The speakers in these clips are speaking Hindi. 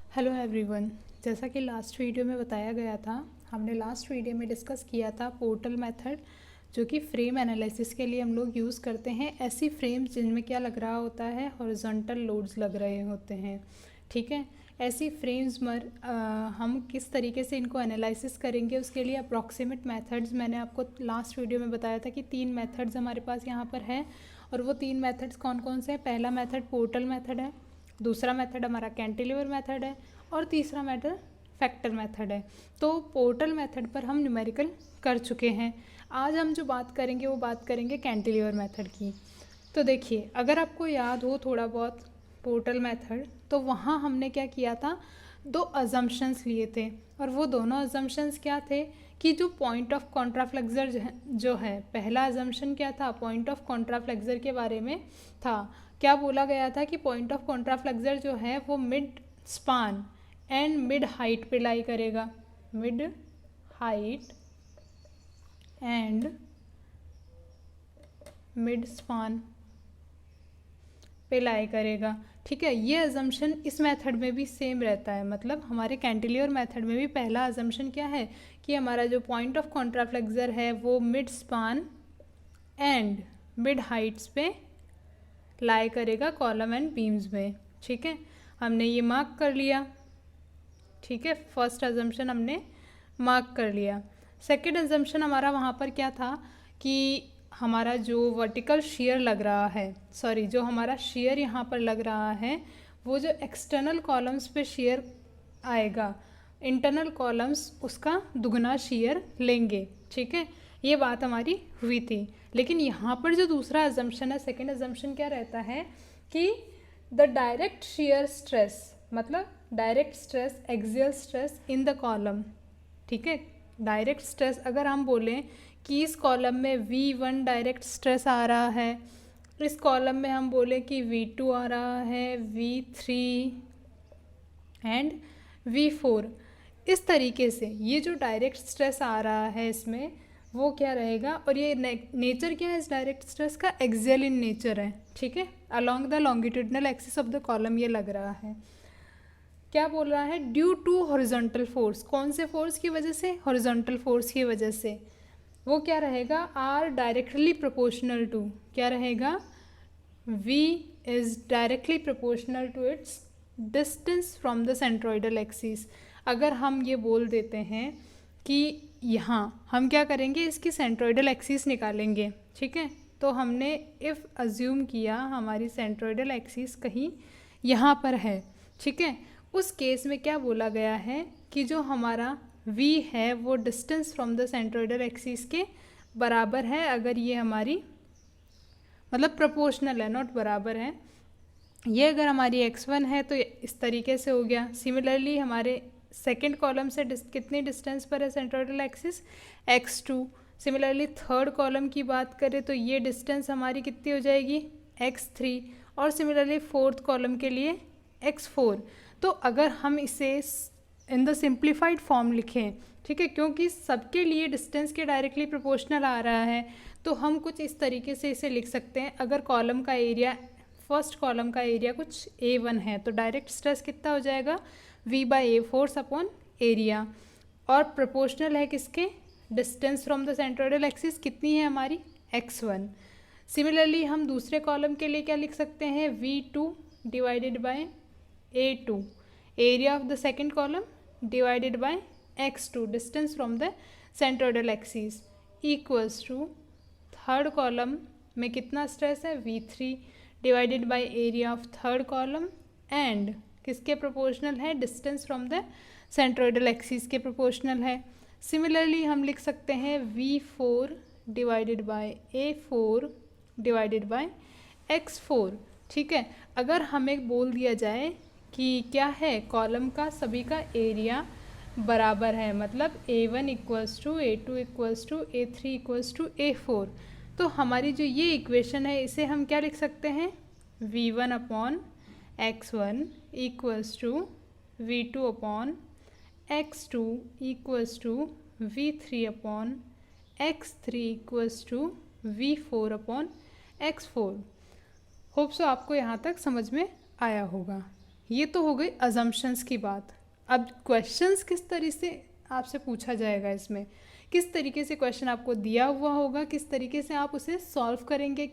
Hello everyone. जैसा कि लास्ट वीडियो में बताया गया था, हमने लास्ट वीडियो में डिस्कस किया था पोर्टल मेथड, जो कि फ्रेम एनालिसिस के लिए हम लोग यूज़ करते हैं। ऐसी फ्रेम्स जिनमें क्या लग रहा होता है, हॉरिजॉन्टल लोड्स लग रहे होते हैं। ठीक है, ऐसी फ्रेम्स हम किस तरीके से इनको एनालिसिस करेंगे, उसके लिए अप्रॉक्सीमेट मेथड्स मैंने आपको लास्ट वीडियो में बताया था कि 3 मेथड्स हमारे पास यहाँ पर है। और वो 3 मेथड्स कौन कौन से हैं? पहला मेथड पोर्टल मेथड है, दूसरा मेथड हमारा कैंटिलीवर मेथड है, और तीसरा मेथड फैक्टर मेथड है। तो पोर्टल मेथड पर हम न्यूमेरिकल कर चुके हैं। आज हम जो बात करेंगे वो बात करेंगे कैंटिलीवर मेथड की। तो देखिए, अगर आपको याद हो थोड़ा बहुत पोर्टल मेथड, तो वहाँ हमने क्या किया था, 2 अजम्पशंस लिए थे। और वो दोनों अजम्पशंस क्या थे कि जो पॉइंट ऑफ कॉन्ट्राफ्लेक्सर जो है, पहला अजम्पशन क्या था, पॉइंट ऑफ कॉन्ट्राफ्लेक्सर के बारे में था। क्या बोला गया था कि पॉइंट ऑफ कॉन्ट्राफ्लेक्सर जो है वो mid span and mid height पे लाई करेगा, mid height and mid span पे लाई करेगा। ठीक है, ये अजम्पशन इस मेथड में भी सेम रहता है। मतलब हमारे कैंटिलीवर मेथड में भी पहला अजम्पशन क्या है कि हमारा जो पॉइंट ऑफ कॉन्ट्राफ्लेक्सर है वो mid span and mid Heights पे लाई करेगा कॉलम एंड बीम्स में। ठीक है, हमने ये मार्क कर लिया। ठीक है, फर्स्ट अजम्पशन हमने मार्क कर लिया। सेकंड अजम्पशन हमारा वहाँ पर क्या था कि हमारा जो वर्टिकल शेयर लग रहा है, सॉरी, जो हमारा शेयर यहाँ पर लग रहा है, वो जो एक्सटर्नल कॉलम्स पे शेयर आएगा, इंटरनल कॉलम्स उसका दुगना शेयर लेंगे। ठीक है, ये बात हमारी हुई थी। लेकिन यहाँ पर जो दूसरा अजम्पशन है, सेकेंड अजम्पशन क्या रहता है कि द डायरेक्ट शेयर स्ट्रेस, मतलब direct stress, axial stress in the column. ठीक है, डायरेक्ट स्ट्रेस अगर हम बोलें कि इस कॉलम में V1 डायरेक्ट स्ट्रेस आ रहा है, इस कॉलम में हम बोलें कि V2 आ रहा है, V3 एंड V4, इस तरीके से ये जो डायरेक्ट स्ट्रेस आ रहा है इसमें वो क्या रहेगा, और ये नेचर क्या है इस डायरेक्ट स्ट्रेस का, एक्सियल इन नेचर है। ठीक है, along the longitudinal axis of the column ये लग रहा है। क्या बोल रहा है, ड्यू टू हॉरिजॉन्टल फोर्स। कौन से फोर्स की वजह से? हॉरिजॉन्टल फोर्स की वजह से। वो क्या रहेगा, आर डायरेक्टली प्रोपोर्शनल टू, क्या रहेगा, V is directly proportional to its distance from the centroidal axis. अगर हम ये बोल देते हैं कि यहाँ हम क्या करेंगे, इसकी सेंट्रोइडल एक्सिस निकालेंगे। ठीक है, तो हमने इफ़ अज्यूम किया हमारी सेंट्रोइडल एक्सिस कहीं यहाँ पर है। ठीक है, उस केस में क्या बोला गया है कि जो हमारा V है वो distance from the centroidal axis के बराबर है, अगर ये हमारी मतलब प्रोपोर्शनल है, नॉट बराबर है। ये अगर हमारी x1 है तो इस तरीके से हो गया। सिमिलरली हमारे सेकेंड कॉलम से कितनी डिस्टेंस पर है centroidal axis, x2। Similarly third column की बात करें तो ये डिस्टेंस हमारी कितनी हो जाएगी, x3। और सिमिलरली फोर्थ कॉलम के लिए x4। तो अगर हम इसे इन द सिंप्लीफाइड फॉर्म लिखें, ठीक है, क्योंकि सबके लिए डिस्टेंस के डायरेक्टली प्रोपोर्शनल आ रहा है, तो हम कुछ इस तरीके से इसे लिख सकते हैं। अगर कॉलम का एरिया, फर्स्ट कॉलम का एरिया कुछ A1 है, तो डायरेक्ट स्ट्रेस कितना हो जाएगा, V/A, फोर्स अपॉन एरिया। और प्रोपोर्शनल है किसके, distance from the centroidal axis कितनी है हमारी, x1। सिमिलरली हम दूसरे कॉलम के लिए क्या लिख सकते हैं, V2 divided by A2, area of the second column divided by x2, distance from the centroidal axis, equals to third column में कितना स्ट्रेस है, V3 divided by area of third column and किसके प्रोपोर्शनल है, distance from the centroidal axis के प्रोपोर्शनल है। सिमिलरली हम लिख सकते हैं V4 divided bye A4 divided by x4। ठीक है, अगर हमें बोल दिया जाए कि क्या है, कॉलम का सभी का एरिया बराबर है, मतलब A1 equals to A2 equals to A3 equals to A4, तो हमारी जो ये इक्वेशन है इसे हम क्या लिख सकते हैं, V1 upon x1 equals to V2 upon x2 equals to V3 upon x3 equals to V4 upon x4। Hope so आपको यहाँ तक समझ में आया होगा। ये तो हो गई अजम्पशंस की बात। अब क्वेश्चंस किस तरीके से आपसे पूछा जाएगा, इसमें किस तरीके से क्वेश्चन आपको दिया हुआ होगा, किस तरीके से आप उसे सॉल्व करेंगे,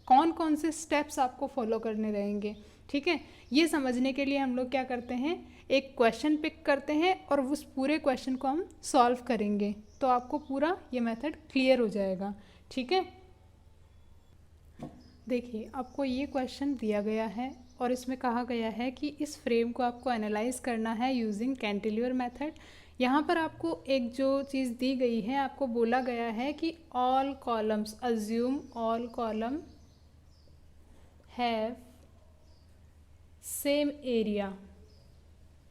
कौन कौन से स्टेप्स आपको फॉलो करने रहेंगे। ठीक है, ये समझने के लिए हम लोग क्या करते हैं, एक क्वेश्चन पिक करते हैं और उस पूरे क्वेश्चन को हम सॉल्व करेंगे, तो आपको पूरा ये मेथड क्लियर हो जाएगा। ठीक है, देखिए आपको ये क्वेश्चन दिया गया है और इसमें कहा गया है कि इस फ्रेम को आपको एनालाइज करना है यूजिंग कैंटिलीवर मेथड। यहाँ पर आपको एक जो चीज़ दी गई है, आपको बोला गया है कि all columns, assume all column have same area.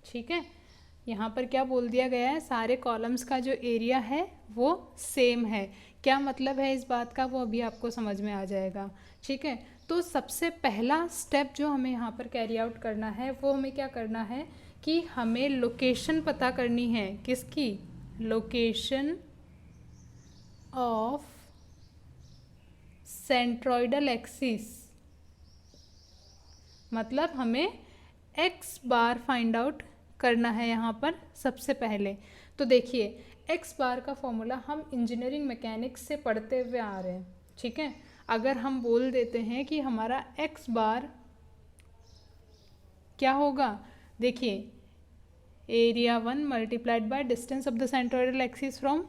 ठीक है, यहाँ पर क्या बोल दिया गया है, सारे कॉलम्स का जो एरिया है वो सेम है। क्या मतलब है इस बात का, वो अभी आपको समझ में आ जाएगा। ठीक है, तो सबसे पहला स्टेप जो हमें यहाँ पर कैरी आउट करना है, वो हमें क्या करना है कि हमें लोकेशन पता करनी है। किसकी? लोकेशन ऑफ सेंट्रोइडल एक्सिस, मतलब हमें एक्स बार फाइंड आउट करना है यहाँ पर सबसे पहले। तो देखिए एक्स बार का फॉर्मूला हम इंजीनियरिंग मैकेनिक्स से पढ़ते हुए आ रहे हैं। ठीक है, अगर हम बोल देते हैं कि हमारा एक्स बार क्या होगा, देखिए area 1 multiplied by distance of the centroidal axis from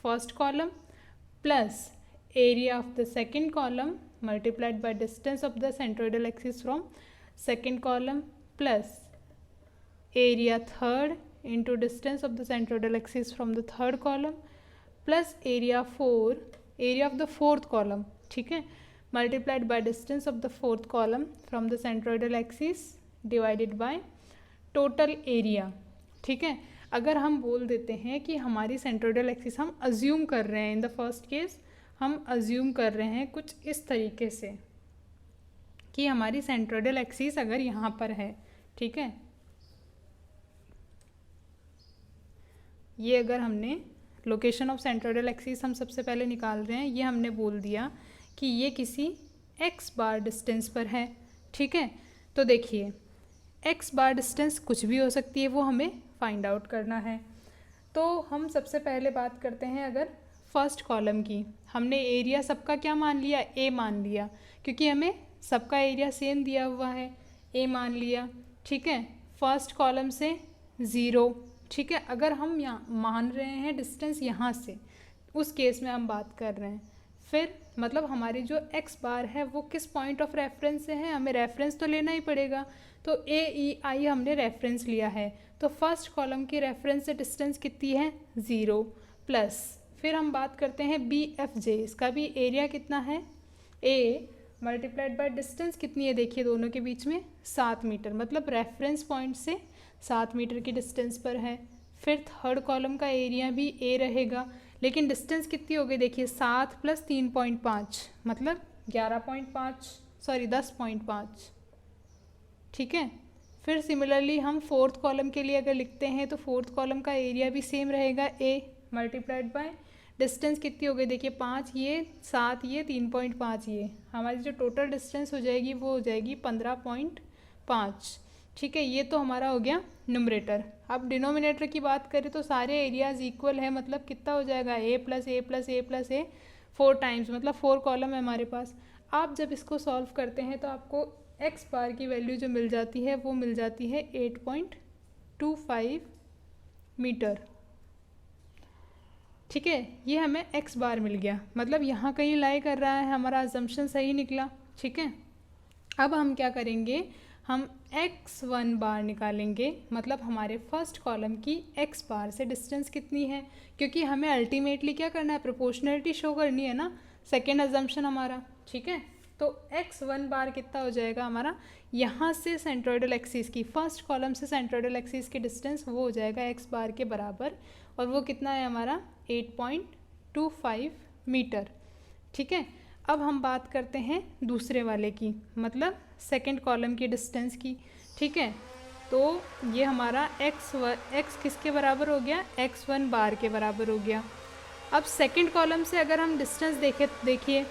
first column plus area of the second column multiplied by distance of the centroidal axis from second column plus area third into distance of the centroidal axis from the third column plus area 4, area of the fourth column, ठीक है, multiplied by distance of the fourth column from the centroidal axis divided by total area। ठीक है, अगर हम बोल देते हैं कि हमारी सेंट्रोइडल एक्सिस हम अज्यूम कर रहे हैं, इन द फर्स्ट केस हम अज्यूम कर रहे हैं कुछ इस तरीके से कि हमारी सेंट्रोइडल एक्सिस अगर यहाँ पर है। ठीक है, ये अगर हमने लोकेशन ऑफ सेंट्रोइडल एक्सिस हम सबसे पहले निकाल रहे हैं, ये हमने बोल दिया कि ये किसी एक्स बार डिस्टेंस पर है। ठीक है, तो देखिए एक्स बार डिस्टेंस कुछ भी हो सकती है, वो हमें फाइंड आउट करना है। तो हम सबसे पहले बात करते हैं अगर फर्स्ट कॉलम की, हमने एरिया सबका क्या मान लिया, ए मान लिया, क्योंकि हमें सबका एरिया सेम दिया हुआ है, ए मान लिया। ठीक है, फर्स्ट कॉलम से 0। ठीक है, अगर हम यहाँ मान रहे हैं डिस्टेंस यहाँ से, उस केस में हम बात कर रहे हैं, फिर मतलब हमारी जो एक्स बार है वो किस पॉइंट ऑफ रेफरेंस से है, हमें रेफरेंस तो लेना ही पड़ेगा। तो ए ई आई हमने रेफरेंस लिया है, तो फर्स्ट कॉलम की रेफरेंस से डिस्टेंस कितनी है 0 प्लस फिर हम बात करते हैं बी एफ जे, इसका भी एरिया कितना है ए मल्टीप्लाइड बाय डिस्टेंस कितनी है, देखिए दोनों के बीच में 7 मीटर, मतलब रेफरेंस पॉइंट से 7 मीटर की डिस्टेंस पर है। फिर थर्ड कॉलम का एरिया भी ए रहेगा, लेकिन डिस्टेंस कितनी हो गई, देखिए 7 प्लस 3.5 मतलब 10.5। ठीक है, फिर सिमिलरली हम फोर्थ कॉलम के लिए अगर लिखते हैं तो फोर्थ कॉलम का एरिया भी सेम रहेगा ए मल्टीप्लाइड बाय डिस्टेंस कितनी हो गई, देखिए 5 ये 7 ये 3.5 ये, हमारी जो टोटल डिस्टेंस हो जाएगी वो हो जाएगी 15.5। ठीक है, ये तो हमारा हो गया न्यूमरेटर। अब डिनोमिनेटर की बात करें तो सारे एरियाज इक्वल है, मतलब कितना हो जाएगा ए प्लस ए प्लस ए प्लस ए 4 टाइम्स, मतलब 4 कॉलम है हमारे पास। आप जब इसको सॉल्व करते हैं तो आपको एक्स बार की वैल्यू जो मिल जाती है वो मिल जाती है 8.25 मीटर। ठीक है, ये हमें एक्स बार मिल गया, मतलब यहाँ कहीं लाई कर रहा है, हमारा अजम्पशन सही निकला। ठीक है, अब हम क्या करेंगे, हम x1 बार निकालेंगे, मतलब हमारे फर्स्ट कॉलम की x बार से डिस्टेंस कितनी है, क्योंकि हमें अल्टीमेटली क्या करना है, प्रोपोर्शनलिटी शो करनी है ना, सेकेंड अजम्पशन हमारा। ठीक है, तो x1 बार कितना हो जाएगा हमारा, यहाँ से सेंट्रोइडल एक्सिस की, फर्स्ट कॉलम से सेंट्रोइडल एक्सिस की डिस्टेंस वो हो जाएगा x बार के बराबर, और वो कितना है हमारा 8.25 मीटर। ठीक है, अब हम बात करते हैं दूसरे वाले की, मतलब सेकंड कॉलम की डिस्टेंस की। ठीक है, तो ये हमारा x किसके बराबर हो गया, x1 बार के बराबर हो गया। अब सेकंड कॉलम से अगर हम डिस्टेंस देखिए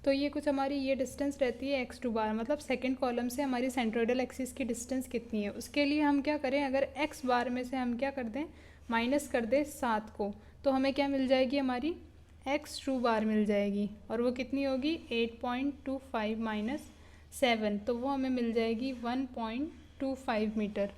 तो ये कुछ हमारी ये डिस्टेंस रहती है x2 बार, मतलब सेकंड कॉलम से हमारी सेंट्रोइडल एक्सिस की डिस्टेंस कितनी है। उसके लिए हम क्या करें, अगर x बार में से हम क्या कर दें, माइनस कर दें 7 को, तो हमें क्या मिल जाएगी, हमारी x2 बार मिल जाएगी। और वो कितनी होगी, 8.25 माइनस 7, तो वो हमें मिल जाएगी 1.25 मीटर।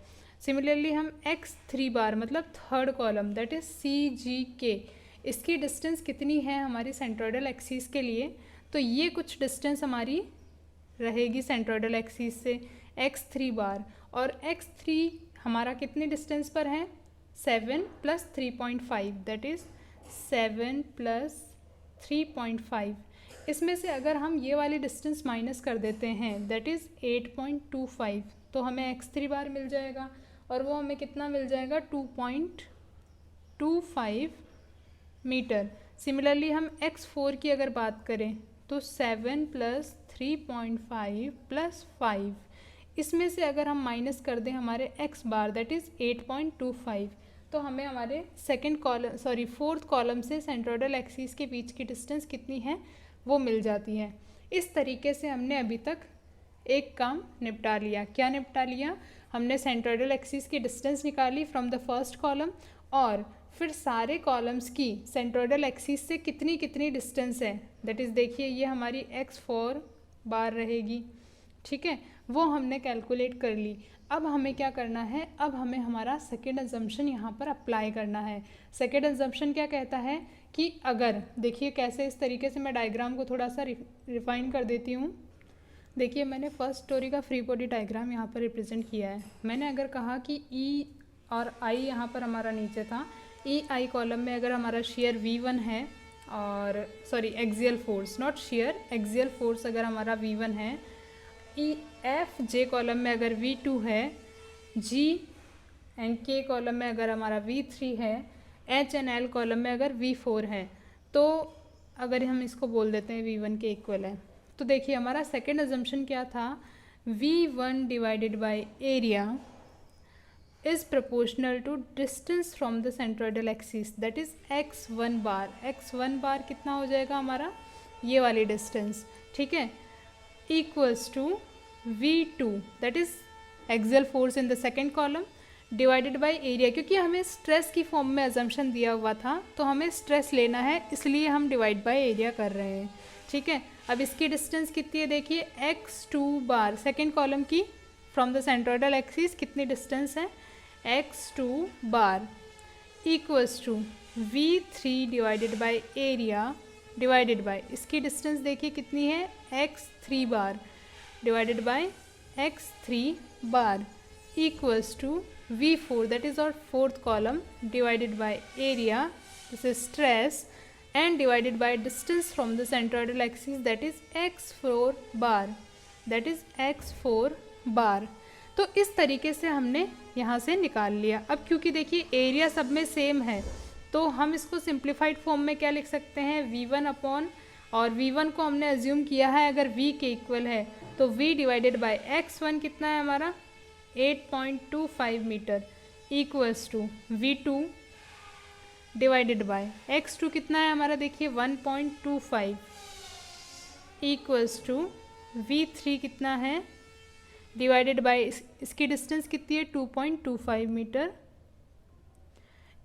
सिमिलरली हम x3 बार मतलब third column that is CGK, इसकी डिस्टेंस कितनी है हमारी सेंट्रोइडल एक्सिस के लिए, तो ये कुछ डिस्टेंस हमारी रहेगी सेंट्रोइडल एक्सिस से x3 बार। और x3 हमारा कितनी डिस्टेंस पर है, 7 + 3.5 दैट इज़ 7 + 3.5। इसमें से अगर हम ये वाली डिस्टेंस माइनस कर देते हैं दैट इज़ 8.25, तो हमें x3 बार मिल जाएगा और वो हमें कितना मिल जाएगा, 2.25 मीटर। सिमिलरली हम x4 की अगर बात करें तो 7 + 3.5 + 5, इसमें से अगर हम माइनस कर दें हमारे x बार दैट इज़ 8.25, तो हमें हमारे फोर्थ कॉलम से सेंट्रोइडल एक्सिस के बीच की डिस्टेंस कितनी है वो मिल जाती है। इस तरीके से हमने अभी तक एक काम निपटा लिया। क्या निपटा लिया, हमने सेंट्रोइडल एक्सिस की डिस्टेंस निकाली फ्रॉम द फर्स्ट कॉलम, और फिर सारे कॉलम्स की सेंट्रोइडल एक्सिस से कितनी कितनी डिस्टेंस है, दैट इज़ देखिए ये हमारी x4 बार रहेगी, ठीक है, वो हमने कैलकुलेट कर ली। अब हमें क्या करना है, अब हमें हमारा सेकेंड अजम्पशन यहाँ पर अप्लाई करना है। सेकेंड अजम्पशन क्या कहता है कि अगर, देखिए कैसे, इस तरीके से मैं डायग्राम को थोड़ा सा रिफाइन कर देती हूँ। देखिए मैंने फर्स्ट स्टोरी का फ्री बॉडी डायग्राम यहाँ पर रिप्रेजेंट किया है। मैंने अगर कहा कि E और I यहाँ पर हमारा नीचे था, EI कॉलम में अगर हमारा शेयर V1 है, और axial force, not share, axial force अगर हमारा V1 है, EFJ कॉलम में अगर V2 है, G एंड K कॉलम में अगर हमारा V3 है, H एंड L कॉलम में अगर V4 है, तो अगर हम इसको बोल देते हैं V1 के इक्वल है, तो देखिए हमारा सेकेंड अजम्पशन क्या था, V1 divided by area is proportional to distance from the centroidal axis that is x1 bar. x1 bar कितना हो जाएगा हमारा, ये वाली डिस्टेंस, ठीक है, equals to V2 that is axial force in the second column divided by area. क्योंकि हमें स्ट्रेस की फॉर्म में अजम्पशन दिया हुआ था, तो हमें स्ट्रेस लेना है, इसलिए हम डिवाइड बाय एरिया कर रहे हैं, ठीक है। अब इसकी डिस्टेंस कितनी है, देखिए x2 बार सेकेंड कॉलम की फ्रॉम द सेंट्रोइडल एक्सिस कितनी डिस्टेंस है, x2 bar equals to V3 divided by area divided by, इसकी डिस्टेंस देखिए कितनी है, x3 bar divided by x3 bar equals to V4 that is और fourth column divided by area, this is stress, and divided by distance from the centroidal axis that is x4 bar, that is x4 bar. तो इस तरीके से हमने यहाँ से निकाल लिया। अब क्योंकि देखिए एरिया सब में सेम है, तो हम इसको सिंप्लीफाइड फॉर्म में क्या लिख सकते हैं, V1 अपॉन, और V1 को हमने अज्यूम किया है अगर V के इक्वल है, तो V डिवाइडेड बाय x1 कितना है हमारा 8.25 metre equals to V2 divided by x2 कितना है हमारा, देखिए 1.25 इक्वल्स टू V3 कितना है डिवाइडेड बाय इसकी डिस्टेंस कितनी है 2.25 metre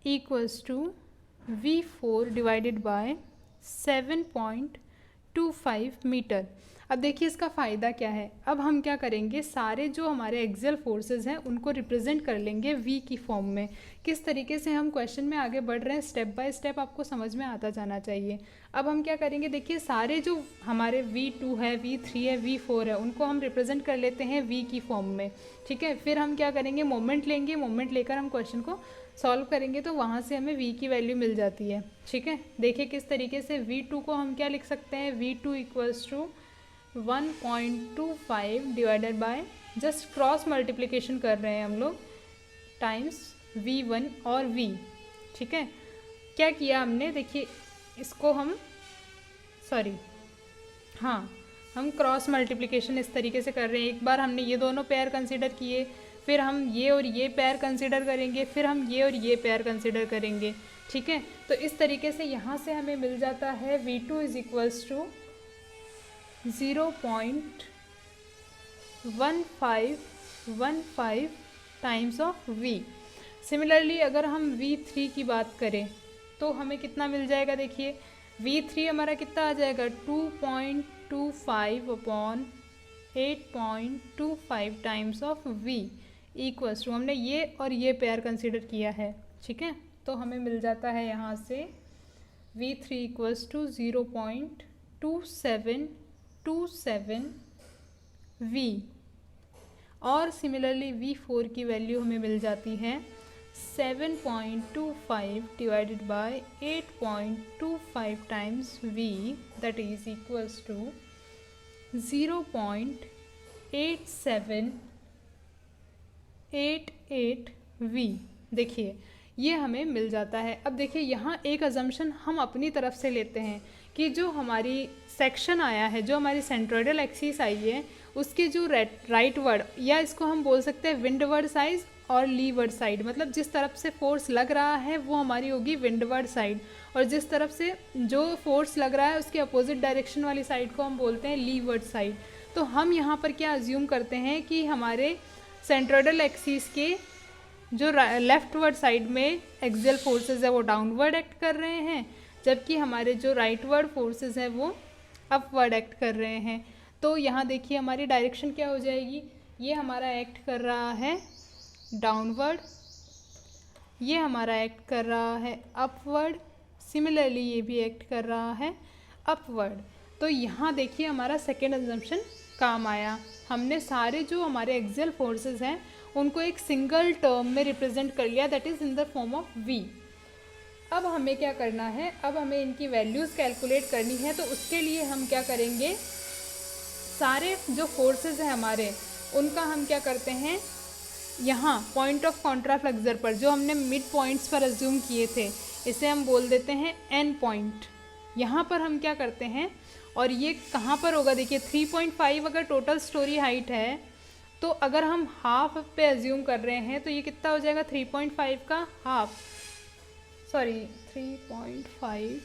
equals to V4 divided by 7.25 metre. अब देखिए इसका फ़ायदा क्या है, अब हम क्या करेंगे, सारे जो हमारे एक्सियल फोर्सेस हैं उनको रिप्रेजेंट कर लेंगे V की फॉर्म में। किस तरीके से हम क्वेश्चन में आगे बढ़ रहे हैं, स्टेप बाय स्टेप आपको समझ में आता जाना चाहिए। अब हम क्या करेंगे, देखिए सारे जो हमारे V2 है, V3 है, V4 है, उनको हम रिप्रेजेंट कर लेते हैं V की फॉर्म में, ठीक है। फिर हम क्या करेंगे, मोमेंट लेंगे, मोमेंट लेकर हम क्वेश्चन को सॉल्व करेंगे, तो वहाँ से हमें V की वैल्यू मिल जाती है, ठीक है। देखिए किस तरीके से V2 को हम क्या लिख सकते हैं, V2 equals to 1.25 divided by, just cross multiplication कर रहे हैं हम लोग, टाइम्स V1 और V, ठीक है। क्या किया हमने, देखिए इसको हम हम क्रॉस मल्टीप्लिकेशन इस तरीके से कर रहे हैं। एक बार हमने ये दोनों पेयर कंसीडर किए, फिर हम ये और ये पेयर कंसीडर करेंगे, फिर हम ये और ये पेयर कंसीडर करेंगे, ठीक है। तो इस तरीके से यहाँ से हमें मिल जाता है V2 is equals to 0.1515 times of v। Similarly अगर हम v3 की बात करें तो हमें कितना मिल जाएगा, देखिए v3 हमारा कितना आ जाएगा 2.25 upon 8.25 times of v equals to, हमने ये और ये पेयर कंसिडर किया है, ठीक है। तो हमें मिल जाता है यहाँ से v3 इक्वल्स टू 0.2727 v, और सिमिलरली v4 की वैल्यू हमें मिल जाती है 7.25 divided by 8.25 times v, that is equals to 0.8788 v। देखिए ये हमें मिल जाता है। अब देखिए यहाँ एक अजम्पशन हम अपनी तरफ से लेते हैं कि जो हमारी सेक्शन आया है, जो हमारी सेंट्रोइडल एक्सिस आई है, उसके जो राइट वर्ड, या इसको हम बोल सकते हैं विंडवर्ड साइड और लीवर्ड साइड, मतलब जिस तरफ से फोर्स लग रहा है वो हमारी होगी विंडवर्ड साइड, और जिस तरफ से जो फोर्स लग रहा है उसके अपोजिट डायरेक्शन वाली साइड को हम बोलते हैं लीवर्ड साइड। तो हम यहाँ पर क्या अज्यूम करते हैं कि हमारे सेंट्रोइडल एक्सिस के जो लेफ्टवर्ड साइड में एक्सियल फोर्सेस है वो डाउनवर्ड एक्ट कर रहे हैं, जबकि हमारे जो राइटवर्ड फोर्सेस है वो अपवर्ड एक्ट कर रहे हैं। तो यहाँ देखिए हमारी डायरेक्शन क्या हो जाएगी, ये हमारा एक्ट कर रहा है डाउनवर्ड, ये हमारा एक्ट कर रहा है अपवर्ड, सिमिलरली ये भी एक्ट कर रहा है अपवर्ड। तो यहाँ देखिए हमारा सेकेंड अजम्पशन काम आया, हमने सारे जो हमारे एक्सियल फोर्सेस हैं उनको एक सिंगल टर्म में रिप्रेजेंट कर लिया, that is in the form of v। अब हमें क्या करना है, अब हमें इनकी वैल्यूज़ कैलकुलेट करनी है। तो उसके लिए हम क्या करेंगे, सारे जो फोर्सेस हैं हमारे उनका हम क्या करते हैं, यहाँ पॉइंट ऑफ कॉन्ट्राफ्लेक्सर पर जो हमने मिड पॉइंट्स पर अज्यूम किए थे, इसे हम बोल देते हैं एन पॉइंट। यहाँ पर हम क्या करते हैं, और ये कहाँ पर होगा, देखिए 3.5 अगर टोटल स्टोरी हाइट है तो अगर हम हाफ पे अज्यूम कर रहे हैं तो ये कितना हो जाएगा 3.5 का हाफ, सॉरी 3.5।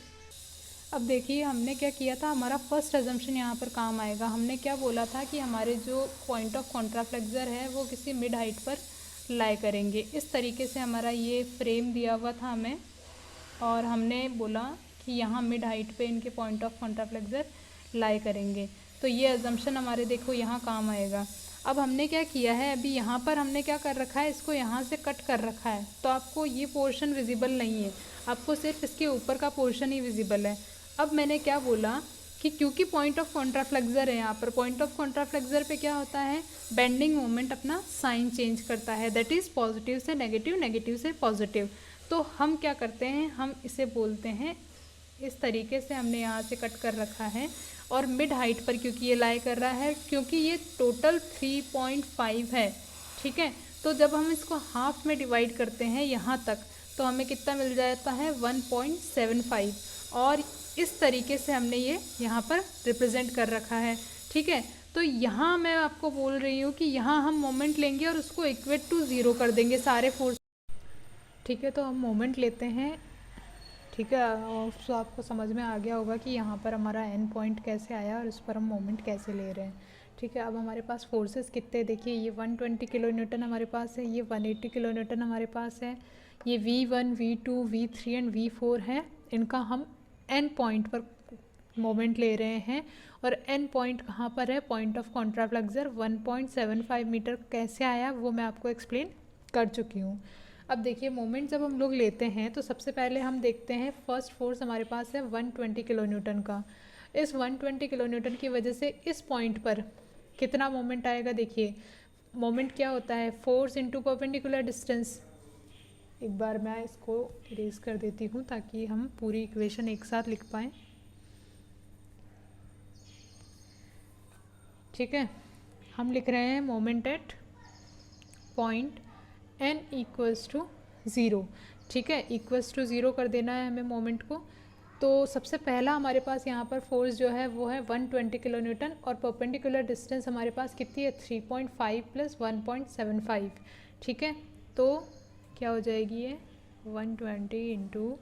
अब देखिए हमने क्या किया था, हमारा फर्स्ट अजम्पशन यहाँ पर काम आएगा। हमने क्या बोला था कि हमारे जो पॉइंट ऑफ कॉन्ट्राफ्लेक्सर है वो किसी मिड हाइट पर लाई करेंगे। इस तरीके से हमारा ये फ्रेम दिया हुआ था हमें, और हमने बोला कि यहाँ मिड हाइट पे इनके पॉइंट ऑफ कॉन्ट्राफ्लेक्सर लाई करेंगे। तो ये अजम्पशन हमारे देखो यहाँ काम आएगा। अब हमने क्या किया है, अभी यहाँ पर हमने क्या कर रखा है, इसको यहाँ से कट कर रखा है, तो आपको ये पोर्शन विजिबल नहीं है, आपको सिर्फ इसके ऊपर का पोर्शन ही विजिबल है। अब मैंने क्या बोला कि क्योंकि पॉइंट ऑफ कॉन्ट्राफ्लेक्सर है यहाँ पर, पॉइंट ऑफ कॉन्ट्राफ्लेक्सर पे क्या होता है, बेंडिंग मोमेंट अपना साइन चेंज करता है, दैट इज़ पॉजिटिव से नेगेटिव, नेगेटिव से पॉजिटिव। तो हम क्या करते हैं, हम इसे बोलते हैं, इस तरीके से हमने यहाँ से कट कर रखा है, और मिड हाइट पर क्योंकि ये लाई कर रहा है, क्योंकि ये टोटल 3.5 है, ठीक है। तो जब हम इसको हाफ में डिवाइड करते हैं यहाँ तक, तो हमें कितना मिल जाता है 1.75, और इस तरीके से हमने ये यहाँ पर रिप्रेजेंट कर रखा है, ठीक है। तो यहाँ मैं आपको बोल रही हूँ कि यहाँ हम मोमेंट लेंगे और उसको इक्वेट टू 0 कर देंगे सारे फोर्स, ठीक है। तो हम मोमेंट लेते हैं, ठीक है, और तो आपको समझ में आ गया होगा कि यहाँ पर हमारा एन पॉइंट कैसे आया और उस पर हम मोमेंट कैसे ले रहे हैं, ठीक है। अब हमारे पास फोर्सेस कितने, देखिए ये 120 किलो न्यूटन हमारे पास है, ये 180 किलो न्यूटन हमारे पास है, ये V1, V2, V3 and V4 है। इनका हम एन पॉइंट पर मोमेंट ले रहे हैं, और एन पॉइंट कहाँ पर है, पॉइंट ऑफ कॉन्ट्राफ्लेक्सर 1.75 मीटर कैसे आया वो मैं आपको एक्सप्लेन कर चुकी हूँ। अब देखिए मोमेंट जब हम लोग लेते हैं तो सबसे पहले हम देखते हैं फर्स्ट फोर्स हमारे पास है 120 किलो न्यूटन का। इस 120 किलो न्यूटन की वजह से इस पॉइंट पर कितना मोमेंट आएगा, देखिए मोमेंट क्या होता है, फोर्स इनटू परपेंडिकुलर डिस्टेंस। एक बार मैं इसको इरेज कर देती हूँ ताकि हम पूरी इक्वेशन एक साथ लिख पाएँ, ठीक है। हम लिख रहे हैं moment at point n equals to 0, ठीक है, इक्वल्स टू 0 कर देना है हमें मोमेंट को। तो सबसे पहला हमारे पास यहाँ पर फोर्स जो है वो है 120 किलो न्यूटन, और परपेंडिकुलर डिस्टेंस हमारे पास कितनी है 3.5 प्लस 1.75, ठीक है। तो क्या हो जाएगी ये 120 इंटू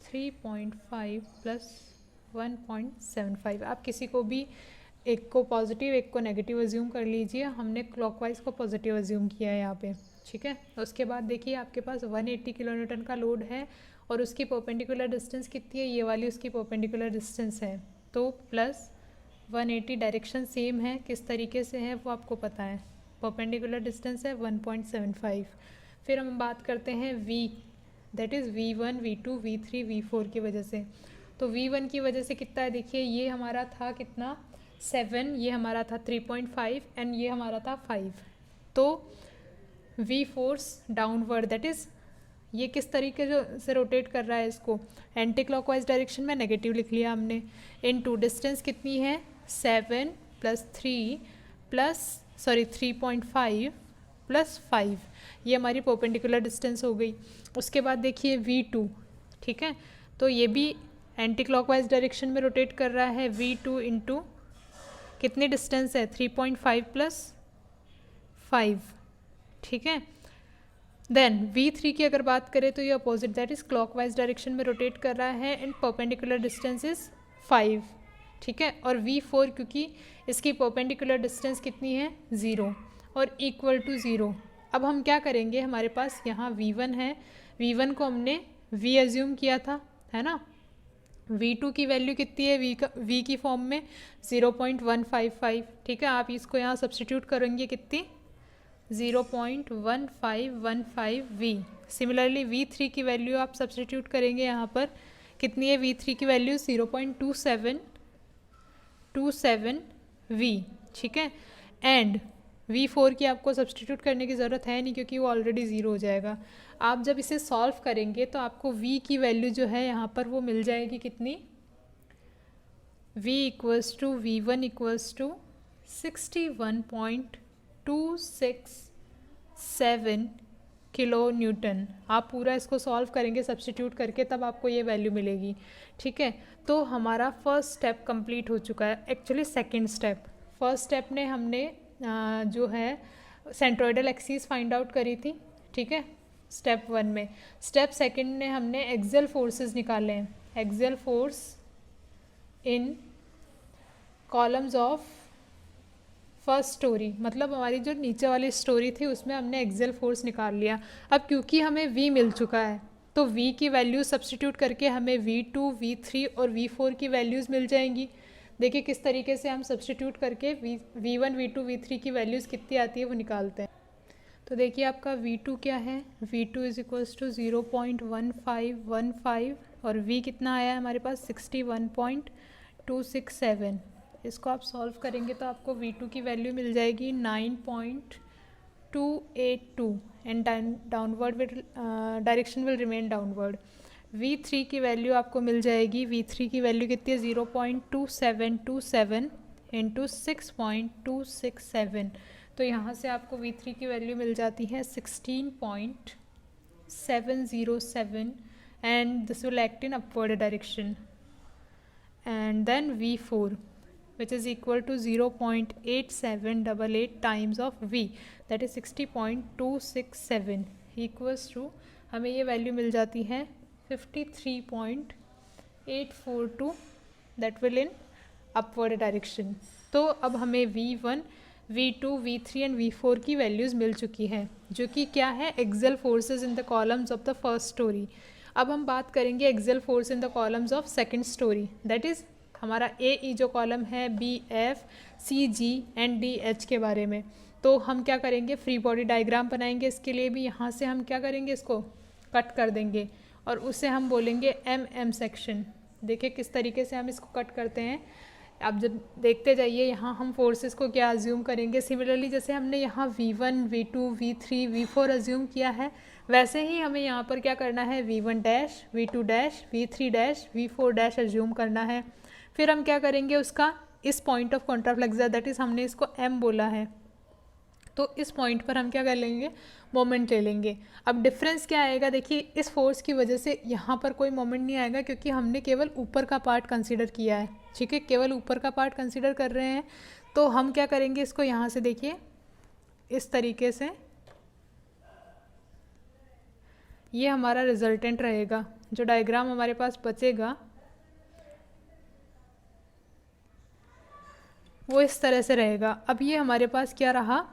3.5 प्लस 1.75। आप किसी को भी एक को पॉजिटिव एक को नेगेटिव अज्यूम कर लीजिए, हमने क्लॉकवाइज को पॉजिटिव अज्यूम किया है यहाँ पे, ठीक है। उसके बाद देखिए आपके पास 180 किलो न्यूटन का लोड है और उसकी परपेंडिकुलर डिस्टेंस कितनी है, ये वाली उसकी परपेंडिकुलर डिस्टेंस है, तो प्लस 180, डायरेक्शन सेम है, किस तरीके से है वो आपको पता है, परपेंडिकुलर डिस्टेंस है 1.75। फिर हम बात करते हैं V, that is V1 V2 V3 V4 की वजह से। तो V1 की वजह से कितना है, देखिए ये हमारा था कितना 7, ये हमारा था 3.5 एंड ये हमारा था 5। तो V force downward, that is ये किस तरीके से रोटेट कर रहा है इसको, एंटी क्लॉकवाइज डायरेक्शन में, नेगेटिव लिख लिया हमने। इनटू डिस्टेंस कितनी है 7 + 3 3.5 + 5, ये हमारी परपेंडिकुलर डिस्टेंस हो गई। उसके बाद देखिए V2, ठीक है, तो ये भी एंटी क्लॉकवाइज डायरेक्शन में रोटेट कर रहा है। V2 इंटू कितनी डिस्टेंस है 3.5 + 5, ठीक है। देन V3 की अगर बात करें तो ये opposite, that is clockwise direction में रोटेट कर रहा है एंड परपेंडिकुलर डिस्टेंस इज 5, ठीक है। और V4 क्योंकि इसकी परपेंडिकुलर डिस्टेंस कितनी है 0 और इक्वल टू 0। अब हम क्या करेंगे, हमारे पास यहाँ V1 है, V1 को हमने V एज्यूम किया था, है ना। V2 की वैल्यू कितनी है V की फॉर्म में 0.155, ठीक है। आप इसको यहाँ सब्सटीट्यूट करेंगे कितनी 0.1515 V। सिमिलरली V3 की वैल्यू आप सब्सटीट्यूट करेंगे यहाँ पर, कितनी है V3 की वैल्यू 0.2727 V, ठीक है। एंड V4 की आपको सब्सटीट्यूट करने की ज़रूरत है नहीं क्योंकि वो ऑलरेडी 0 हो जाएगा। आप जब इसे सॉल्व करेंगे तो आपको V की वैल्यू जो है यहाँ पर वो मिल जाएगी कितनी, V = V1 = 61.267 किलो न्यूटन। आप पूरा इसको सॉल्व करेंगे सब्सटीट्यूट करके, तब आपको ये वैल्यू मिलेगी, ठीक है। तो हमारा फर्स्ट स्टेप कंप्लीट हो चुका है, actually second step. First step ने हमने जो है सेंट्रोइडल एक्सिस फाइंड आउट करी थी, ठीक है, स्टेप 1 में। स्टेप सेकंड ने हमने एक्सियल फोर्सेस निकाले हैं, axial force in columns of first story, मतलब हमारी जो नीचे वाली स्टोरी थी उसमें हमने एक्सियल फोर्स निकाल लिया। अब क्योंकि हमें V मिल चुका है तो V की वैल्यू सब्सटीट्यूट करके हमें V2 V3 और V4 की वैल्यूज़ मिल जाएंगी। देखिए किस तरीके से हम सब्सटीट्यूट करके V1 V2 V3 की वैल्यूज़ कितनी आती है वो निकालते हैं। तो देखिए आपका V2 क्या है, V2 = 0.1515 और V कितना आया है हमारे पास 61.267। इसको आप सॉल्व करेंगे तो आपको V2 की वैल्यू मिल जाएगी 9.282 and downward direction will remain downward. V3 की वैल्यू आपको मिल जाएगी, V3 की वैल्यू कितनी है 0.2727 इंटू 6.267, तो यहाँ से आपको V3 की वैल्यू मिल जाती है 16.707 and this will act in upward direction. And then V4 which is equal to 0.8788 times of V, that is 60.267 equals to हमें ये वैल्यू मिल जाती है 53.842, that will in upward direction। तो अब हमें V1 V2 V3 and V4 की वैल्यूज़ मिल चुकी है जो कि क्या है axial forces in the columns of the first story. अब हम बात करेंगे axial force in the columns of second story, that is हमारा AE जो कॉलम है BF CG एंड DH के बारे में। तो हम क्या करेंगे, फ्री बॉडी डायग्राम बनाएंगे इसके लिए भी। यहाँ से हम क्या करेंगे, इसको कट कर देंगे और उसे हम बोलेंगे MM सेक्शन। देखिए किस तरीके से हम इसको कट करते हैं, आप जब देखते जाइए। यहाँ हम फोर्सेस को क्या अज्यूम करेंगे, सिमिलरली जैसे हमने यहाँ V1 V2 V3 V4 assume किया है, वैसे ही हमें यहाँ पर क्या करना है, V1 dash V2 dash V3 dash V4 dash assume करना है। फिर हम क्या करेंगे, उसका इस पॉइंट ऑफ कॉन्ट्राफ्लेक्सर, दैट इज़ हमने इसको M बोला है, तो इस पॉइंट पर हम क्या कर लेंगे, मोमेंट ले लेंगे। अब डिफरेंस क्या आएगा, देखिए इस फोर्स की वजह से यहाँ पर कोई मोमेंट नहीं आएगा क्योंकि हमने केवल ऊपर का पार्ट कंसीडर किया है, ठीक है, केवल ऊपर का पार्ट कंसीडर कर रहे हैं। तो हम क्या करेंगे, इसको यहाँ से देखिए इस तरीके से, ये हमारा रिजल्टेंट रहेगा। जो डायग्राम हमारे पास बचेगा वो इस तरह से रहेगा। अब ये हमारे पास क्या रहा,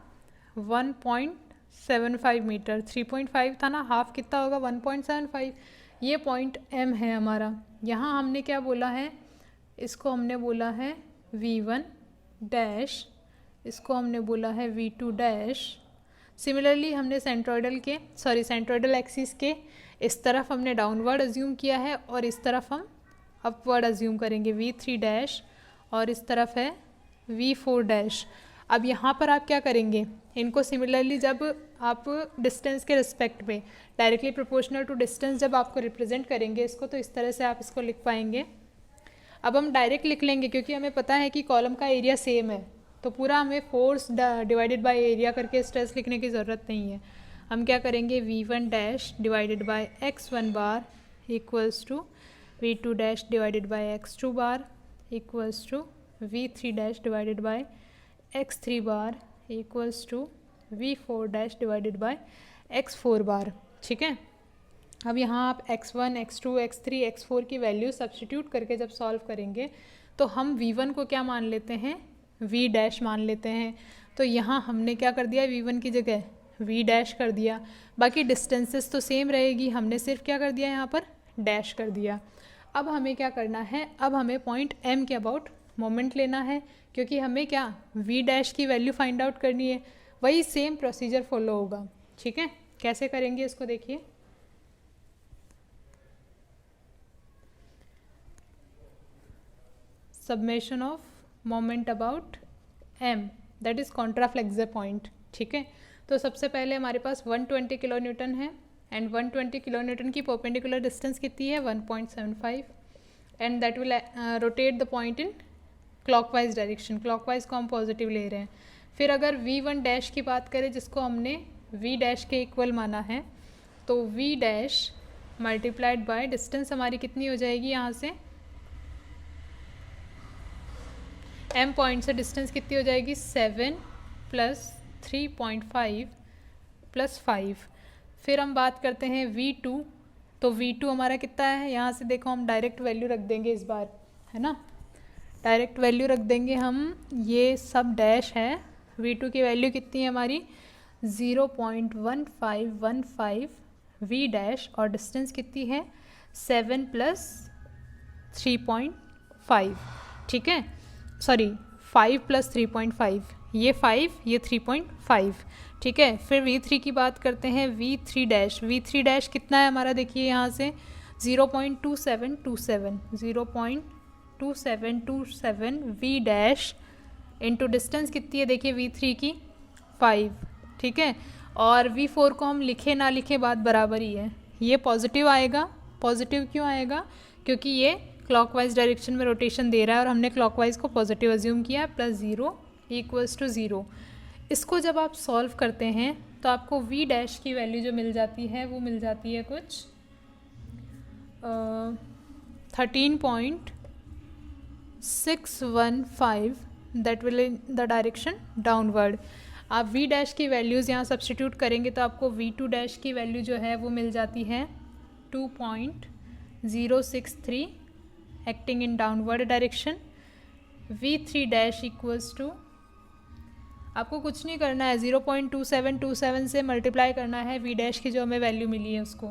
1.75 मीटर, 3.5 था ना, हाफ कितना होगा 1.75। ये पॉइंट M है हमारा। यहाँ हमने क्या बोला है, इसको हमने बोला है V1 डैश, इसको हमने बोला है V2 डैश। सिमिलरली हमने सेंट्रोइडल एक्सिस के इस तरफ हमने डाउनवर्ड अज्यूम किया है और इस तरफ हम अपवर्ड अज्यूम करेंगे V3 डैश, और इस तरफ है V4 डैश। अब यहाँ पर आप क्या करेंगे, इनको सिमिलरली जब आप डिस्टेंस के रिस्पेक्ट में डायरेक्टली प्रोपोर्शनल टू डिस्टेंस जब आपको रिप्रेजेंट करेंगे इसको, तो इस तरह से आप इसको लिख पाएंगे। अब हम डायरेक्ट लिख लेंगे क्योंकि हमें पता है कि कॉलम का एरिया सेम है, तो पूरा हमें फोर्स डिवाइडेड बाय एरिया करके स्ट्रेस लिखने की ज़रूरत नहीं है। हम क्या करेंगे, V1 dash divided by x1 bar equals to V2 dash divided by x2 bar equals to V3 dash divided by x3 bar equals to V4 dash divided by x4 bar. ठीक है, अब यहाँ आप x1, x2, x3, x4 की वैल्यू सब्स्टिट्यूट करके जब सॉल्व करेंगे तो हम V1 को क्या मान लेते हैं, V डैश मान लेते हैं। तो यहाँ हमने क्या कर दिया, V1 की जगह V डैश कर दिया। बाकी डिस्टेंसेस तो सेम रहेगी, हमने सिर्फ क्या कर दिया यहाँ पर डैश कर दिया। अब हमें क्या करना है, अब हमें पॉइंट M के अबाउट मोमेंट लेना है, क्योंकि हमें क्या V डैश की वैल्यू फाइंड आउट करनी है। वही सेम प्रोसीजर फॉलो होगा। ठीक है, कैसे करेंगे इसको देखिए। Summation of moment about M, that is contraflexure point. ठीक है, तो सबसे पहले हमारे पास 120 किलो न्यूटन है एंड 120 किलो न्यूटन की परपेंडिकुलर डिस्टेंस कितनी है 1.75 and that will rotate the point in clockwise direction. Clockwise को हम पॉजिटिव ले रहे हैं। फिर अगर V1 डैश की बात करें जिसको हमने V डैश के इक्वल माना है, तो V dash multiplied by distance हमारी कितनी हो जाएगी, यहाँ से M पॉइंट से डिस्टेंस कितनी हो जाएगी 7 + 3.5 + 5। फिर हम बात करते हैं V2, तो V2 हमारा कितना है, यहाँ से देखो हम डायरेक्ट वैल्यू रख देंगे इस बार, है ना, डायरेक्ट वैल्यू रख देंगे हम, ये सब डैश है। V2 की वैल्यू कितनी है हमारी 0.1515 V डैश, और डिस्टेंस कितनी है 7 + 3.5। ठीक है, सॉरी 5 + 3.5, ये 5 ये 3.5। ठीक है, फिर V3 की बात करते हैं, V3 डैश, V3 डैश कितना है हमारा, देखिए यहाँ से 0.2727 V डैश इंटू डिस्टेंस कितनी है देखिए V3 की 5। ठीक है, और V4 को हम लिखे ना लिखे बात बराबर ही है, ये पॉजिटिव आएगा। पॉजिटिव क्यों आएगा, क्योंकि ये क्लॉकवाइज डायरेक्शन में रोटेशन दे रहा है और हमने क्लॉकवाइज को पॉजिटिव अज्यूम किया, +0 = 0। इसको जब आप सॉल्व करते हैं तो आपको V डैश की वैल्यू जो मिल जाती है वो मिल जाती है कुछ 13.615, that will in the direction downward. आप V डैश की वैल्यूज़ यहाँ सब्स्टिट्यूट करेंगे तो आपको V2 डैश की वैल्यू जो है वो मिल जाती है 2.063 acting in downward direction. V3 dash equals to, आपको कुछ नहीं करना है, 0.2727 से मल्टीप्लाई करना है V डैश की जो हमें वैल्यू मिली है उसको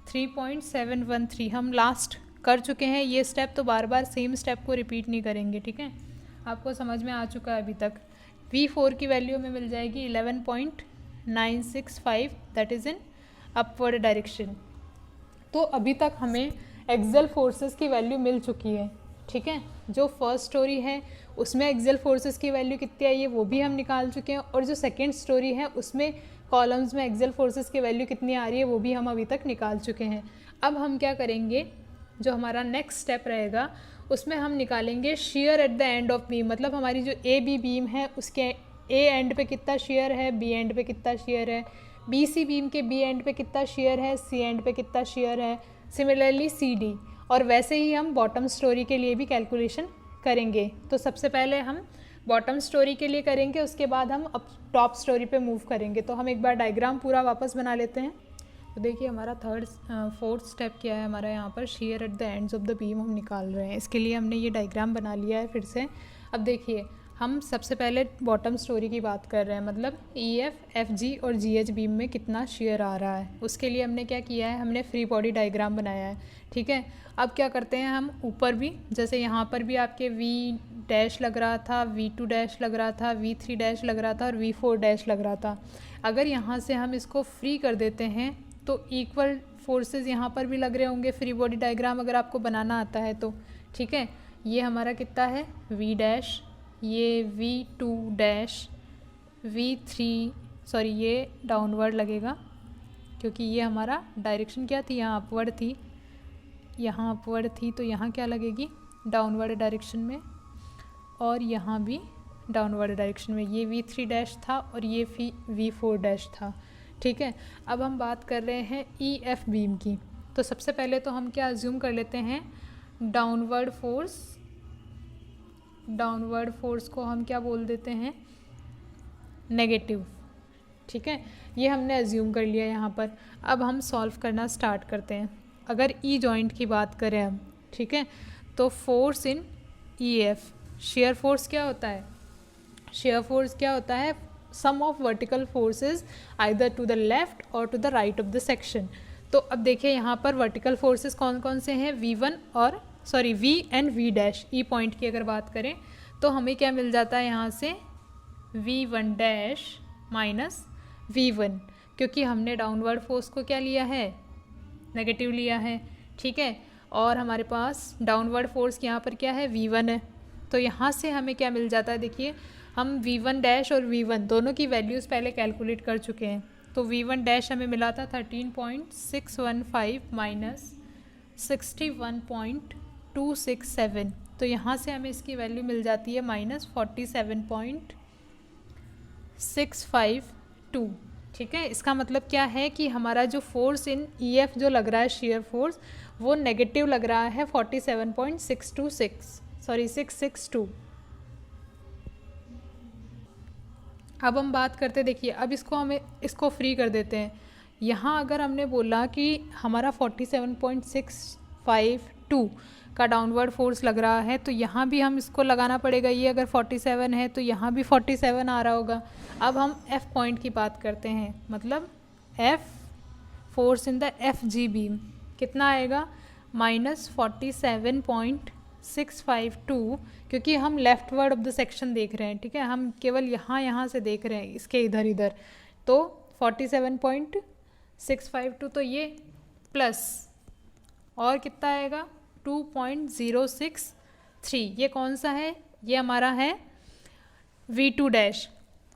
3.713। हम लास्ट कर चुके हैं ये स्टेप, तो बार बार सेम स्टेप को रिपीट नहीं करेंगे। ठीक है, आपको समझ में आ चुका है अभी तक। V4 की वैल्यू हमें मिल जाएगी 11.965, that is in upward direction. तो अभी तक हमें एक्सियल फोर्सेस की वैल्यू मिल चुकी है। ठीक है, जो फर्स्ट स्टोरी है उसमें एक्सियल फोर्सेस की वैल्यू कितनी आई है वो भी हम निकाल चुके हैं, और जो सेकेंड स्टोरी है उसमें कॉलम्स में एक्सियल फोर्सेस की वैल्यू कितनी आ रही है वो भी हम अभी तक निकाल चुके हैं। अब हम क्या करेंगे, जो हमारा नेक्स्ट स्टेप रहेगा उसमें हम निकालेंगे share at the end of beam, मतलब हमारी जो ए बी बीम है उसके ए एंड पे कितना शेयर है, बी एंड पे कितना शेयर है, बी सी बीम के बी एंड पे कितना शेयर है, सी एंड पे कितना शेयर है, सिमिलरली सी डी। और वैसे ही हम बॉटम स्टोरी के लिए भी कैलकुलेशन करेंगे। तो सबसे पहले हम बॉटम स्टोरी के लिए करेंगे, उसके बाद हम अब टॉप स्टोरी पे मूव करेंगे। तो हम एक बार डायग्राम पूरा वापस बना लेते हैं। तो देखिए हमारा फोर्थ स्टेप क्या है, हमारा यहाँ पर share eight the ends of the beam हम निकाल रहे हैं। इसके लिए हमने ये डायग्राम बना लिया है फिर से। अब देखिए हम सबसे पहले बॉटम स्टोरी की बात कर रहे हैं, मतलब EF, FG और GH बीम में कितना शेयर आ रहा है। उसके लिए हमने क्या किया है, हमने फ्री बॉडी डायग्राम बनाया है, ठीक है। अब क्या करते हैं हम ऊपर भी, जैसे यहाँ पर भी आपके V' लग रहा था, V2' लग रहा था, V3' लग रहा था और V4' लग रहा था। अगर यहाँ से हम इसको फ्री कर देते हैं तो इक्वल फोर्सेस यहाँ पर भी लग रहे होंगे, फ्री बॉडी डायग्राम अगर आपको बनाना आता है तो, ठीक है। ये हमारा कितना है V', ये V2', V3, सॉरी ये डाउनवर्ड लगेगा क्योंकि ये हमारा डायरेक्शन क्या थी, यहाँ अपवर्ड थी, यहाँ अपवर्ड थी, तो यहाँ क्या लगेगी डाउनवर्ड डायरेक्शन में, और यहाँ भी डाउनवर्ड डायरेक्शन में। ये V3' था और ये V4' था, ठीक है। अब हम बात कर रहे हैं EF बीम की। तो सबसे पहले तो हम क्या अज्यूम कर लेते हैं, डाउनवर्ड फोर्स को हम क्या बोल देते हैं, नेगेटिव, ठीक है। ये हमने अज्यूम कर लिया यहाँ पर। अब हम सॉल्व करना स्टार्ट करते हैं। अगर ई जॉइंट की बात करें हम, ठीक है, तो force in EF, shear force क्या होता है, शेयर फोर्स क्या होता है, sum of vertical forces either to the left और to the right of the section. तो अब देखिए यहाँ पर वर्टिकल फोर्सेस कौन कौन से हैं, V1 और sorry V and V'। E point की अगर बात करें तो हमें क्या मिल जाता है यहाँ से V1' माइनस V1, क्योंकि हमने डाउनवर्ड फोर्स को क्या लिया है, नेगेटिव लिया है, ठीक है। और हमारे पास डाउनवर्ड फोर्स यहाँ पर क्या है, V1 है। तो यहाँ से हमें क्या मिल जाता है, देखिए हम V1' और V1 दोनों की वैल्यूज़ पहले कैलकुलेट कर चुके हैं। तो V1' हमें मिला था 13.615 माइनस 61.267, तो यहाँ से हमें इसकी वैल्यू मिल जाती है माइनस 47.652, ठीक है। इसका मतलब क्या है कि हमारा जो फोर्स इन EF जो लग रहा है शेयर फोर्स, वो नेगेटिव लग रहा है 662। अब हम बात करते, देखिए अब इसको फ्री कर देते हैं। यहाँ अगर हमने बोला कि हमारा 47.652 का डाउनवर्ड फोर्स लग रहा है, तो यहाँ भी हम इसको लगाना पड़ेगा। ये अगर 47 है तो यहाँ भी 47 आ रहा होगा। अब हम F पॉइंट की बात करते हैं, मतलब F force in the FG beam कितना आएगा, माइनस 47.652, क्योंकि हम left word of the section देख रहे हैं, ठीक है। हम केवल यहाँ से देख रहे हैं, इसके इधर, तो 47.652, तो ये प्लस और कितना आएगा 2.063, ये कौन सा है, ये हमारा है V2'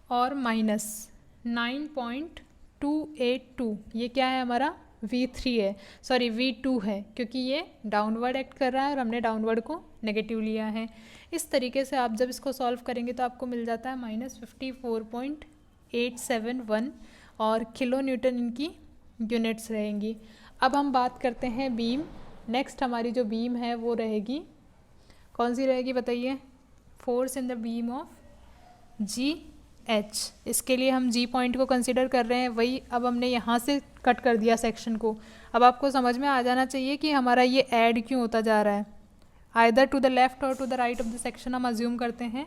और माइनस 9.282, ये क्या है हमारा V3 है, सॉरी V2 है, क्योंकि ये डाउनवर्ड एक्ट कर रहा है और हमने डाउनवर्ड को नेगेटिव लिया है। इस तरीके से आप जब इसको सॉल्व करेंगे तो आपको मिल जाता है माइनस 54.871 और किलो न्यूटन इनकी यूनिट्स रहेंगी। अब हम बात करते हैं बीम। नेक्स्ट हमारी जो बीम है वो रहेगी, कौन सी रहेगी बताइए, force in the beam of GH। इसके लिए हम G पॉइंट को कंसिडर कर रहे हैं, वही अब हमने यहाँ से कट कर दिया सेक्शन को। अब आपको समझ में आ जाना चाहिए कि हमारा ये ऐड क्यों होता जा रहा है, आइदर टू द लेफ्ट और to the right of the section हम अज्यूम करते हैं।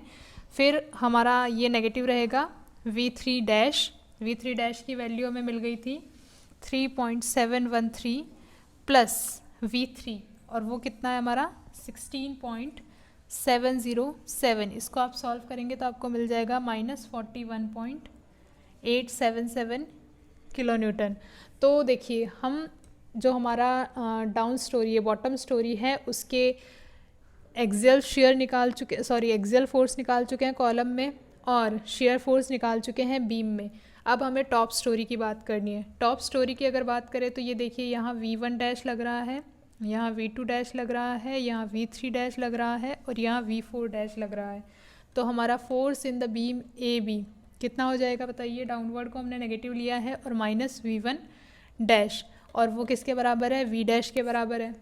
फिर हमारा ये नेगेटिव रहेगा V3' की वैल्यू हमें मिल गई थी 3.713 प्लस V3, और वो कितना है हमारा 16.707। इसको आप सॉल्व करेंगे तो आपको मिल जाएगा माइनस 41.877 किलो न्यूटन। तो देखिए हम जो हमारा डाउन स्टोरी है, बॉटम स्टोरी है, उसके एक्सियल शेयर निकाल चुके, सॉरी एक्सियल फोर्स निकाल चुके हैं कॉलम में, और शेयर फोर्स निकाल चुके हैं बीम में। अब हमें टॉप स्टोरी की बात करनी है। टॉप स्टोरी की अगर बात करें तो ये देखिए यहाँ V1' लग रहा है, यहाँ V2' लग रहा है, यहाँ V3' लग रहा है और यहाँ V4' लग रहा है। तो हमारा force in the beam AB कितना हो जाएगा बताइए, डाउनवर्ड को हमने नेगेटिव लिया है और माइनस V1', और वो किसके बराबर है, V' के बराबर है।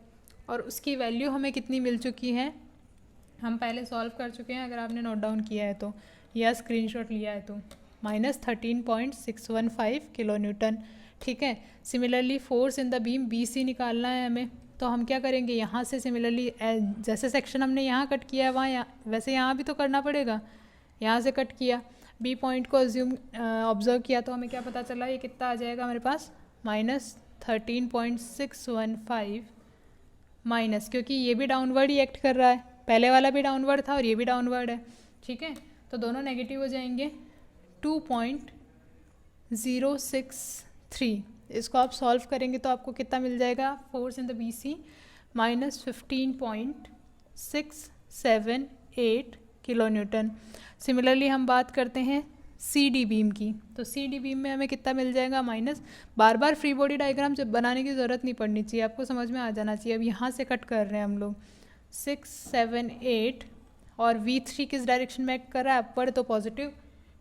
और उसकी वैल्यू हमें कितनी मिल चुकी है, हम पहले सॉल्व कर चुके हैं, अगर आपने नोट डाउन किया है तो या स्क्रीनशॉट लिया है तो, माइनस 13.615 किलो न्यूटन, ठीक है। Similarly force in the beam BC निकालना है हमें, तो हम क्या करेंगे, यहाँ से सिमिलरली जैसे सेक्शन हमने यहाँ कट किया है वहाँ वैसे यहाँ भी तो करना पड़ेगा। यहाँ से कट किया, बी पॉइंट को ऑब्जर्व किया तो हमें क्या पता चला, ये कितना आ जाएगा हमारे पास -13.615 माइनस, क्योंकि ये भी डाउनवर्ड ही एक्ट कर रहा है, पहले वाला भी डाउनवर्ड था और ये भी डाउनवर्ड है, ठीक है, तो दोनों नेगेटिव हो जाएंगे। 2.063, इसको आप सॉल्व करेंगे तो आपको कितना मिल जाएगा, force in the B C -15.678 kilo newton. Similarly हम बात करते हैं सी डी बीम की, तो सी डी बीम में हमें कितना मिल जाएगा माइनस, बार बार फ्री बॉडी डायग्राम जब बनाने की ज़रूरत नहीं पड़नी चाहिए, आपको समझ में आ जाना चाहिए। अब यहाँ से कट कर रहे हैं हम लोग 678, और V3 किस डायरेक्शन में एक्ट कर रहा है, अपवर्ड तो पॉजिटिव,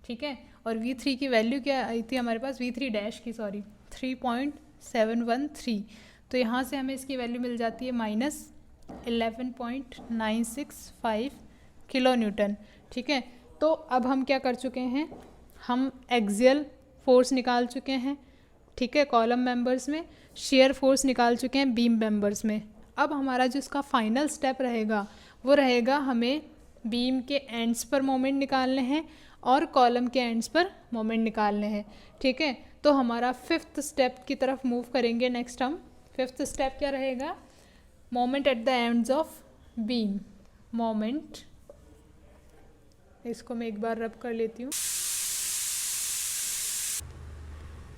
ठीक है, और V3 की वैल्यू क्या आई थी हमारे पास, V3 डैश की, सॉरी 3.713, तो यहाँ से हमें इसकी वैल्यू मिल जाती है -11.965 किलो न्यूटन, ठीक है। तो अब हम क्या कर चुके हैं, हम एक्सियल फोर्स निकाल चुके हैं, ठीक है, कॉलम मेंबर्स में, शेयर फोर्स निकाल चुके हैं बीम मेंबर्स में। अब हमारा जो इसका फाइनल स्टेप रहेगा वो रहेगा हमें बीम के एंड्स पर मोमेंट निकालने हैं और कॉलम के एंड्स पर मोमेंट निकालने हैं, ठीक है। तो हमारा 5th स्टेप की तरफ मूव करेंगे। नेक्स्ट हम 5th स्टेप क्या रहेगा, moment at the ends of beam, moment, इसको मैं एक बार रब कर लेती हूँ,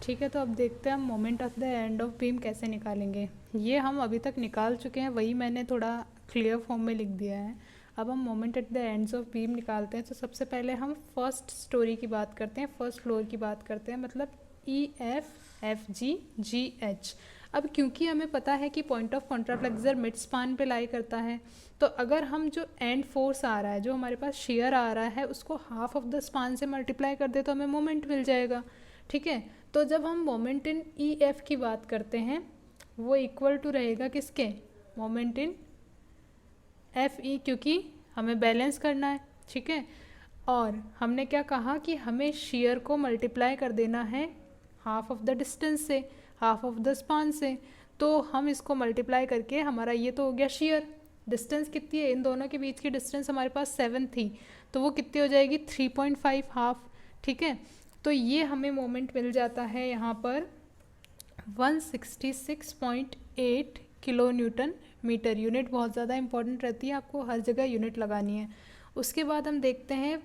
ठीक है। तो अब देखते हैं हम moment of the end of beam कैसे निकालेंगे। ये हम अभी तक निकाल चुके हैं, वही मैंने थोड़ा क्लियर फॉर्म में लिख दिया है। अब हम moment at the ends of beam निकालते हैं। तो सबसे पहले हम फर्स्ट स्टोरी की बात करते हैं, फर्स्ट फ्लोर की बात करते हैं, मतलब EF FG GH। अब क्योंकि हमें पता है कि पॉइंट ऑफ कॉन्ट्राफ्लेक्सर मिड स्पान पे लाई करता है, तो अगर हम जो एंड फोर्स आ रहा है, जो हमारे पास शेयर आ रहा है, उसको हाफ ऑफ द स्पान से मल्टीप्लाई कर दे तो हमें मोमेंट मिल जाएगा, ठीक है। तो जब हम मोमेंट इन EF की बात करते हैं वो इक्वल टू रहेगा किसके, मोमेंट इन FE, क्योंकि हमें बैलेंस करना है, ठीक है। और हमने क्या कहा कि हमें शेयर को मल्टीप्लाई कर देना है हाफ ऑफ द डिस्टेंस से, हाफ ऑफ द स्पान से, तो हम इसको मल्टीप्लाई करके, हमारा ये तो हो गया शेयर, डिस्टेंस कितनी है, इन दोनों के बीच की डिस्टेंस हमारे पास 7 थी, तो वो कितनी हो जाएगी 3.5 हाफ, ठीक है। तो ये हमें मोमेंट मिल जाता है यहाँ पर 166.8 किलो न्यूटन मीटर। यूनिट बहुत ज़्यादा इंपॉर्टेंट रहती है, आपको हर जगह यूनिट लगानी है। उसके बाद हम देखते हैं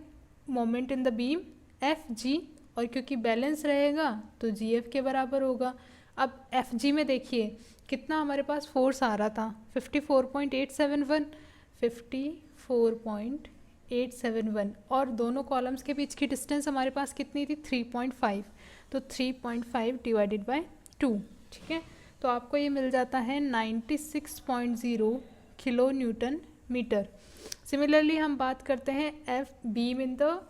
moment in the beam FG, और क्योंकि बैलेंस रहेगा तो GF के बराबर होगा। अब FG में देखिए कितना हमारे पास फोर्स आ रहा था, 54.871, और दोनों कॉलम्स के बीच की डिस्टेंस हमारे पास कितनी थी 3.5, तो 3.5 डिवाइडेड बाय 2, ठीक है। तो आपको ये मिल जाता है 96.0 किलो न्यूटन मीटर। सिमिलरली हम बात करते हैं F beam in the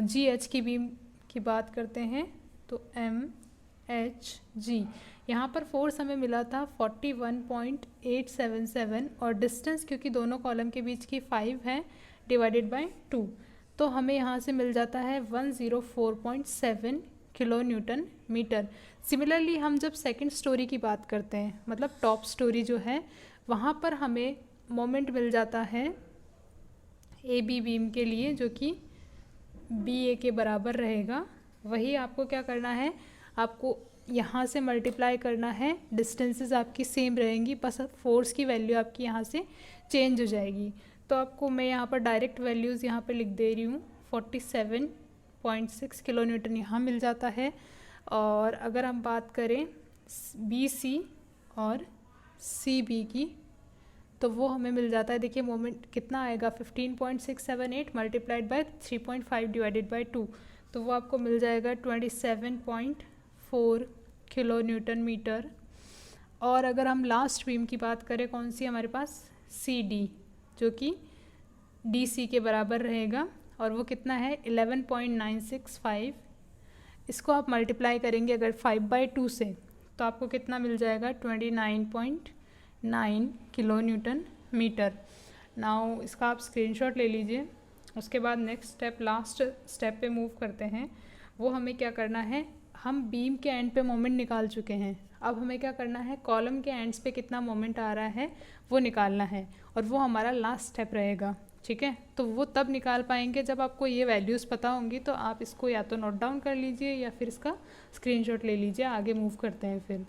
GH की बीम की बात करते हैं, तो MHG, यहाँ पर फोर्स हमें मिला था 41.877, और डिस्टेंस क्योंकि दोनों कॉलम के बीच की 5 है डिवाइडेड बाय 2, तो हमें यहाँ से मिल जाता है 104.7 किलो न्यूटन मीटर। सिमिलरली हम जब सेकंड स्टोरी की बात करते हैं, मतलब टॉप स्टोरी जो है, वहाँ पर हमें मोमेंट मिल जाता है AB बीम के लिए, जो कि BA के बराबर रहेगा। वही आपको क्या करना है, आपको यहाँ से मल्टीप्लाई करना है, डिस्टेंसेस आपकी सेम रहेंगी, बस फोर्स की वैल्यू आपकी यहाँ से चेंज हो जाएगी। तो आपको मैं यहाँ पर डायरेक्ट वैल्यूज़ यहाँ पे लिख दे रही हूँ, 47.6 किलो न्यूटन यहाँ मिल जाता है। और अगर हम बात करें BC और CB की, तो वो हमें मिल जाता है, देखिए मोमेंट कितना आएगा 15.678 मल्टीप्लाइड बाय 3.5 डिवाइडेड बाय 2, तो वो आपको मिल जाएगा 27.4 किलो न्यूटन मीटर। और अगर हम लास्ट बीम की बात करें, कौन सी हमारे पास CD, जो कि DC के बराबर रहेगा, और वो कितना है 11.965। इसको आप मल्टीप्लाई करेंगे अगर 5/2 से, तो आपको कितना मिल जाएगा 29.9 किलो न्यूटन मीटर। नाउ इसका आप स्क्रीनशॉट ले लीजिए। उसके बाद नेक्स्ट स्टेप, लास्ट स्टेप पे मूव करते हैं। वो हमें क्या करना है, हम बीम के एंड पे मोमेंट निकाल चुके हैं, अब हमें क्या करना है, कॉलम के एंड्स पे कितना मोमेंट आ रहा है वो निकालना है, और वो हमारा लास्ट स्टेप रहेगा। ठीक है। तो वो तब निकाल पाएंगे जब आपको ये वैल्यूज़ पता होंगी। तो आप इसको या तो नोट डाउन कर लीजिए या फिर इसका स्क्रीनशॉट ले लीजिए। आगे मूव करते हैं फिर।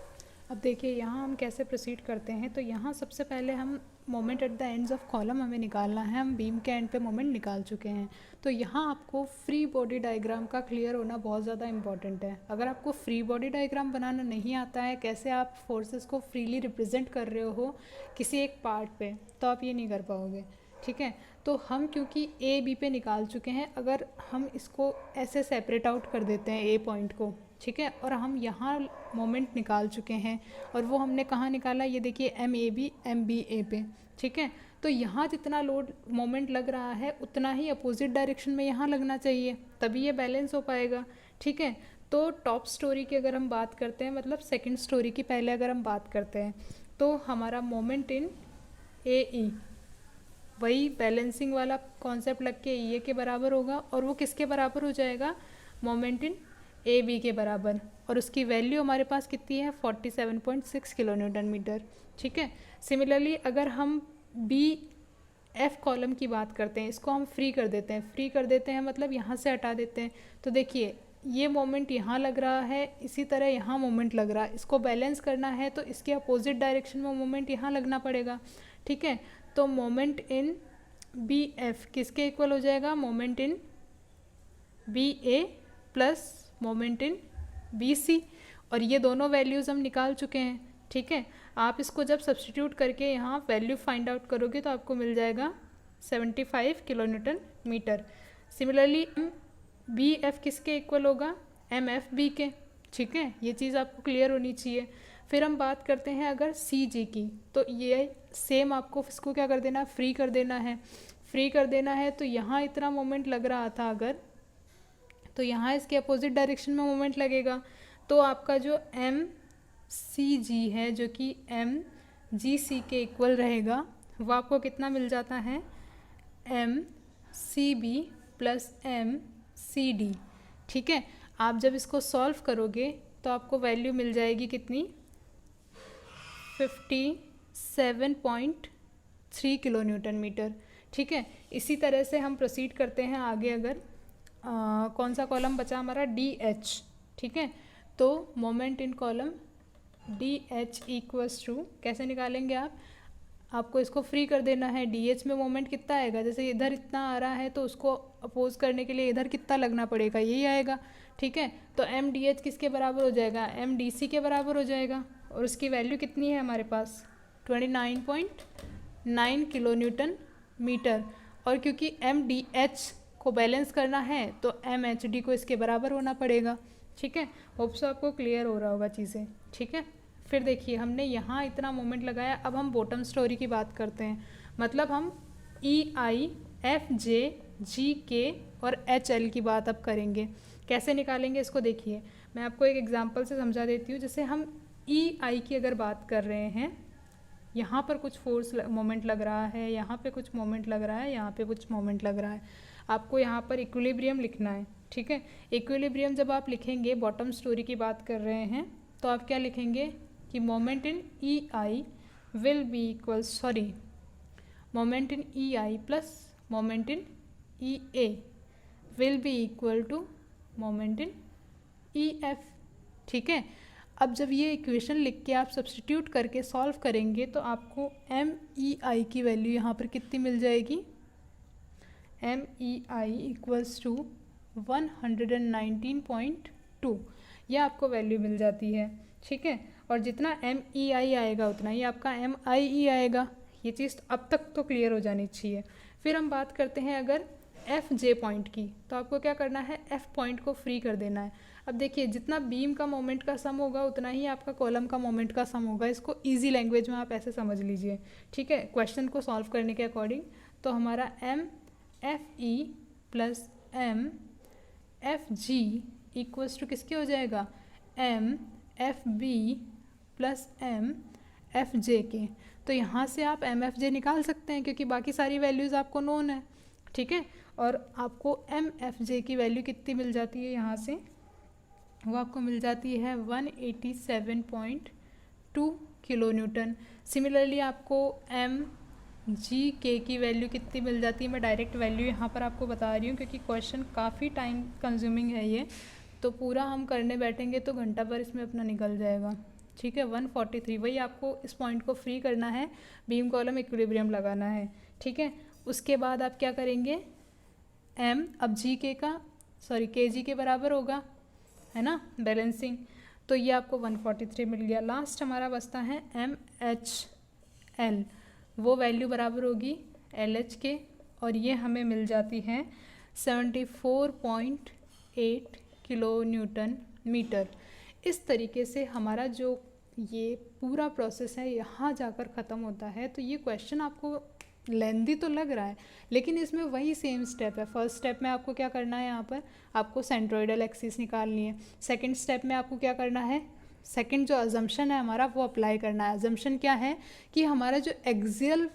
अब देखिए यहाँ हम कैसे प्रोसीड करते हैं। तो यहाँ सबसे पहले हम moment at the ends of column हमें निकालना है। हम बीम के एंड पे मोमेंट निकाल चुके हैं। तो यहाँ आपको फ्री बॉडी डायग्राम का क्लियर होना बहुत ज़्यादा इंपॉर्टेंट है। अगर आपको फ्री बॉडी डायग्राम बनाना नहीं आता है, कैसे आप फोर्सेस को फ्रीली रिप्रेजेंट कर रहे हो किसी एक पार्ट पे, तो आप ये नहीं कर पाओगे, ठीक है। तो हम क्योंकि ए बी पे निकाल चुके हैं, अगर हम इसको ऐसे सेपरेट आउट कर देते हैं ए पॉइंट को, ठीक है, और हम यहाँ मोमेंट निकाल चुके हैं, और वो हमने कहाँ निकाला, ये देखिए M A B M B A पे, ठीक है। तो यहाँ जितना लोड मोमेंट लग रहा है उतना ही अपोजिट डायरेक्शन में यहाँ लगना चाहिए, तभी ये बैलेंस हो पाएगा, ठीक है। तो टॉप स्टोरी की अगर हम बात करते हैं, मतलब सेकंड स्टोरी की पहले अगर हम बात करते हैं, तो हमारा मोमेंट इन ए ई, वही बैलेंसिंग वाला कॉन्सेप्ट लग के ए के बराबर होगा, और वो किसके बराबर हो जाएगा, मोमेंट इन ए बी के बराबर, और उसकी वैल्यू हमारे पास कितनी है 47.6 किलो न्यूटन मीटर, ठीक है। सिमिलरली अगर हम बी एफ कॉलम की बात करते हैं, इसको हम फ्री कर देते हैं, फ्री कर देते हैं मतलब यहाँ से हटा देते हैं। तो देखिए ये मोमेंट यहाँ लग रहा है, इसी तरह यहाँ मोमेंट लग रहा है, इसको बैलेंस करना है तो इसके अपोजिट डायरेक्शन में मोमेंट यहाँ लगना पड़ेगा, ठीक है। तो मोमेंट इन बी एफ किसके इक्वल हो जाएगा, moment in B A plus moment in B C, और ये दोनों वैल्यूज़ हम निकाल चुके हैं, ठीक है। आप इसको जब सब्स्टिट्यूट करके यहाँ वैल्यू फाइंड आउट करोगे तो आपको मिल जाएगा 75 kilo newton metre. Similarly B F किसके इक्वल होगा, एम एफ बी के, ठीक है। ये चीज़ आपको क्लियर होनी चाहिए। फिर हम बात करते हैं अगर सी जी की, तो ये सेम आपको इसको क्या कर देना है, फ्री कर देना है। फ्री कर देना है तो यहाँ इतना मोमेंट लग रहा था अगर, तो यहाँ इसके अपोजिट डायरेक्शन में मोमेंट लगेगा। तो आपका जो एम सी जी है, जो कि एम जी सी के इक्वल रहेगा, वो आपको कितना मिल जाता है, M C B plus M C D, ठीक है। आप जब इसको सॉल्व करोगे तो आपको वैल्यू मिल जाएगी कितनी, 57.3 किलो न्यूटन मीटर, ठीक है। इसी तरह से हम प्रोसीड करते हैं आगे। अगर कौन सा कॉलम बचा हमारा, डी एच, ठीक है। तो moment in column D H equals to, कैसे निकालेंगे आप, आपको इसको फ्री कर देना है। डी एच में मोमेंट कितना आएगा, जैसे इधर इतना आ रहा है तो उसको अपोज करने के लिए इधर कितना लगना पड़ेगा, यही आएगा, ठीक है। तो एम डी एच किसके बराबर हो जाएगा, एम डी सी के बराबर हो जाएगा, और उसकी वैल्यू कितनी है हमारे पास 29.9 किलो न्यूटन मीटर। और क्योंकि एम डी एच को बैलेंस करना है तो एम एच डी को इसके बराबर होना पड़ेगा, ठीक है। होप सो आपको क्लियर हो रहा होगा चीज़ें, ठीक है। फिर देखिए हमने यहाँ इतना मोमेंट लगाया, अब हम बॉटम स्टोरी की बात करते हैं। मतलब हम ई आई एफ जे जी के और एच एल की बात अब करेंगे। कैसे निकालेंगे इसको देखिए, मैं आपको एक एग्जांपल से समझा देती हूँ। जैसे हम ई आई की अगर बात कर रहे हैं, यहाँ पर कुछ फोर्स मोमेंट लग रहा है, यहाँ पे कुछ मोमेंट लग रहा है, यहाँ पे कुछ मोमेंट लग रहा है। आपको यहाँ पर इक्विलिब्रियम लिखना है, ठीक है। इक्विलिब्रियम जब आप लिखेंगे, बॉटम स्टोरी की बात कर रहे हैं, तो आप क्या लिखेंगे कि moment in E I will be equal, sorry, moment in E I plus moment in E A will be equal to moment in E F, ठीक है। अब जब ये इक्वेशन लिख के आप सब्स्टिट्यूट करके सॉल्व करेंगे तो आपको एम ई आई की वैल्यू यहाँ पर कितनी मिल जाएगी, M E I equals to 119.2, यह आपको वैल्यू मिल जाती है, ठीक है। और जितना एम ई आई आएगा उतना ही आपका एम आई ई आएगा। ये चीज़ अब तक तो क्लियर हो जानी चाहिए। फिर हम बात करते हैं अगर एफ जे पॉइंट की, तो आपको क्या करना है, एफ पॉइंट को फ्री कर देना है। अब देखिए जितना बीम का मोमेंट का सम होगा उतना ही आपका कॉलम का मोमेंट का सम होगा। इसको इजी लैंग्वेज में आप ऐसे समझ लीजिए, ठीक है, क्वेश्चन को सॉल्व करने के अकॉर्डिंग। तो हमारा M F E plus M F G equals to किसके हो जाएगा, M F B plus M F J K. तो यहाँ से आप एम एफ जे निकाल सकते हैं क्योंकि बाकी सारी वैल्यूज़ आपको नोन है, ठीक है। और आपको एम एफ जे की वैल्यू कितनी मिल जाती है यहाँ से, वो आपको मिल जाती है 187.2 किलो न्यूटन। सिमिलरली आपको एम जी के की वैल्यू कितनी मिल जाती है, मैं डायरेक्ट वैल्यू यहाँ पर आपको बता रही हूँ क्योंकि क्वेश्चन काफ़ी टाइम कंज्यूमिंग है ये, तो पूरा हम करने बैठेंगे तो घंटा भर इसमें अपना निकल जाएगा। ठीक है, 143, वही आपको इस पॉइंट को फ्री करना है, बीम कॉलम इक्विलिब्रियम लगाना है। ठीक है, उसके बाद आप क्या करेंगे, एम अब जी के का के जी के बराबर होगा, है ना, बैलेंसिंग, तो ये आपको 143 मिल गया। लास्ट हमारा बचता है एम एच एल, वो वैल्यू बराबर होगी एल एच के, और ये हमें मिल जाती है 74.8 किलो न्यूटन मीटर। इस तरीके से हमारा जो ये पूरा प्रोसेस है यहाँ जाकर ख़त्म होता है। तो ये क्वेश्चन आपको लेंदी तो लग रहा है, लेकिन इसमें वही सेम स्टेप है। फर्स्ट स्टेप में आपको क्या करना है, यहाँ पर आपको सेंट्रोइडल एक्सिस निकालनी है। सेकंड स्टेप में आपको क्या करना है, सेकंड जो अजम्पशन है हमारा वो अप्लाई करना है। अजम्पशन क्या है कि हमारा जो एक्सियल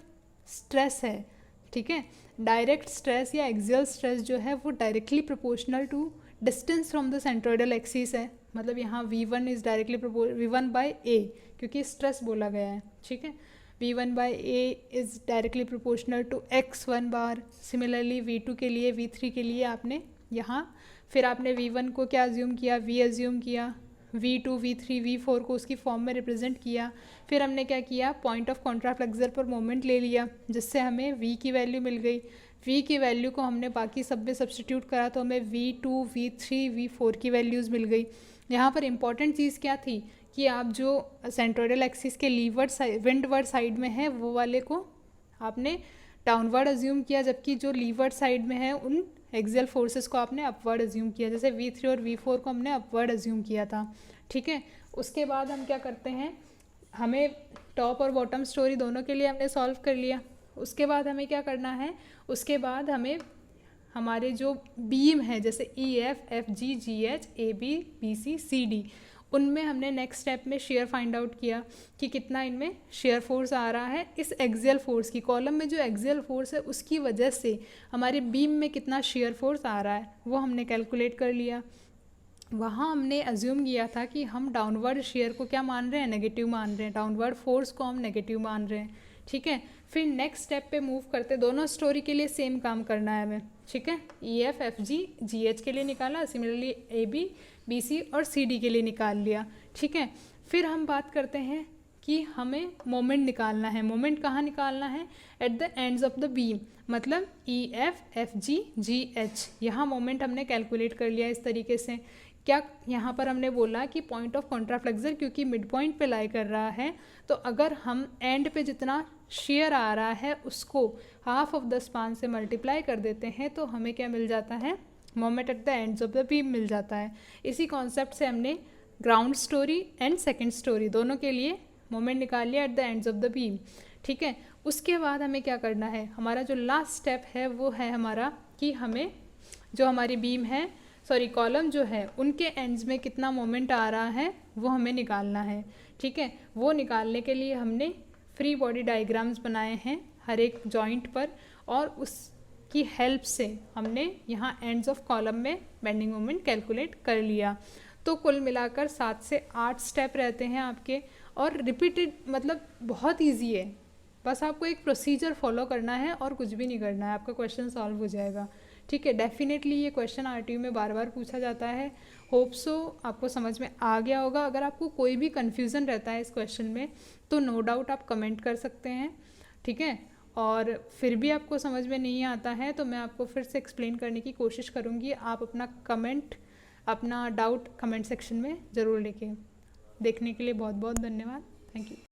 स्ट्रेस है, ठीक है, डायरेक्ट स्ट्रेस या एक्सियल स्ट्रेस जो है वो directly proportional to distance from the centroidal axis है। मतलब यहाँ V1 is directly V1 by A, क्योंकि स्ट्रेस बोला गया है। ठीक है, V1 by A is directly proportional to x1 bar. Similarly V2 के लिए, V3 के लिए आपने यहाँ फिर आपने V1 को क्या अज्यूम किया, V अज्यूम किया, V2, V3, V4 को उसकी फॉर्म में रिप्रेजेंट किया। फिर हमने क्या किया, पॉइंट ऑफ कॉन्ट्राफ्लेक्सर पर मोमेंट ले लिया, जिससे हमें V की वैल्यू मिल गई। V की वैल्यू को हमने बाकी सब में सब्सटीट्यूट करा तो हमें V2, V3, V4 की वैल्यूज़ मिल गई। यहाँ पर इंपॉर्टेंट चीज़ क्या थी कि आप जो सेंट्रोइडल एक्सिस के विंडवर्ड साइड में है वो वाले को आपने डाउनवर्ड अज्यूम किया, जबकि जो लीवर्ड साइड में है उन एक्सियल फोर्सेस को आपने अपवर्ड अज्यूम किया। जैसे V3 और V4 को हमने अपवर्ड अज्यूम किया था। ठीक है, उसके बाद हम क्या करते हैं, हमें टॉप और बॉटम स्टोरी दोनों के लिए हमने सॉल्व कर लिया। उसके बाद हमें क्या करना है, उसके बाद हमें हमारे जो बीम है जैसे EF, FG, GH, AB, BC, CD, उनमें हमने नेक्स्ट स्टेप में शेयर फाइंड आउट किया कि कितना इनमें शेयर फोर्स आ रहा है। इस एक्सियल फोर्स की कॉलम में जो एक्सियल फोर्स है उसकी वजह से हमारे बीम में कितना शेयर फोर्स आ रहा है वो हमने कैलकुलेट कर लिया। वहाँ हमने अज्यूम किया था कि हम डाउनवर्ड शेयर को क्या मान रहे हैं, नेगेटिव मान रहे हैं, डाउनवर्ड फोर्स को हम नेगेटिव मान रहे हैं। ठीक है, फिर नेक्स्ट स्टेप पे मूव करते, दोनों स्टोरी के लिए सेम काम करना है हमें। ठीक है, EF, FG, GH के लिए निकाला, सिमिलरली AB, BC और CD के लिए निकाल लिया। ठीक है, फिर हम बात करते हैं कि हमें मोमेंट निकालना है। मोमेंट कहाँ निकालना है, eight the ends of the beam, मतलब EF, FG, GH, यहाँ मोमेंट हमने कैलकुलेट कर लिया इस तरीके से। क्या यहाँ पर हमने बोला कि पॉइंट ऑफ कॉन्ट्राफ्लेक्सर क्योंकि मिड पॉइंट पे लाई कर रहा है, तो अगर हम एंड पे जितना शेयर आ रहा है उसको हाफ ऑफ द स्पान से मल्टीप्लाई कर देते हैं तो हमें क्या मिल जाता है, moment at the ends of the beam मिल जाता है। इसी कॉन्सेप्ट से हमने ground story and second story दोनों के लिए मोमेंट निकाल लिया at the ends of the beam. ठीक है, उसके बाद हमें क्या करना है, हमारा जो लास्ट स्टेप है वो है हमारा कि हमें जो हमारी बीम है, कॉलम जो है, उनके एंड्स में कितना मोमेंट आ रहा है वो हमें निकालना है। ठीक है, वो निकालने के लिए हमने फ्री बॉडी डायग्राम्स बनाए हैं हर एक जॉइंट पर, और उसकी हेल्प से हमने यहाँ एंड्स ऑफ कॉलम में बेंडिंग मोमेंट कैलकुलेट कर लिया। तो कुल मिलाकर 7 से 8 स्टेप रहते हैं आपके, और रिपीटेड, मतलब बहुत ईजी है, बस आपको एक प्रोसीजर फॉलो करना है और कुछ भी नहीं करना है, आपका क्वेश्चन सॉल्व हो जाएगा। ठीक है, डेफिनेटली ये क्वेश्चन RTU में बार बार पूछा जाता है। होप सो आपको समझ में आ गया होगा। अगर आपको कोई भी कन्फ्यूज़न रहता है इस क्वेश्चन में तो नो डाउट आप कमेंट कर सकते हैं। ठीक है, और फिर भी आपको समझ में नहीं आता है तो मैं आपको फिर से एक्सप्लेन करने की कोशिश करूँगी। आप अपना कमेंट, अपना डाउट कमेंट सेक्शन में ज़रूर लिखें। देखने के लिए बहुत बहुत धन्यवाद। Thank you.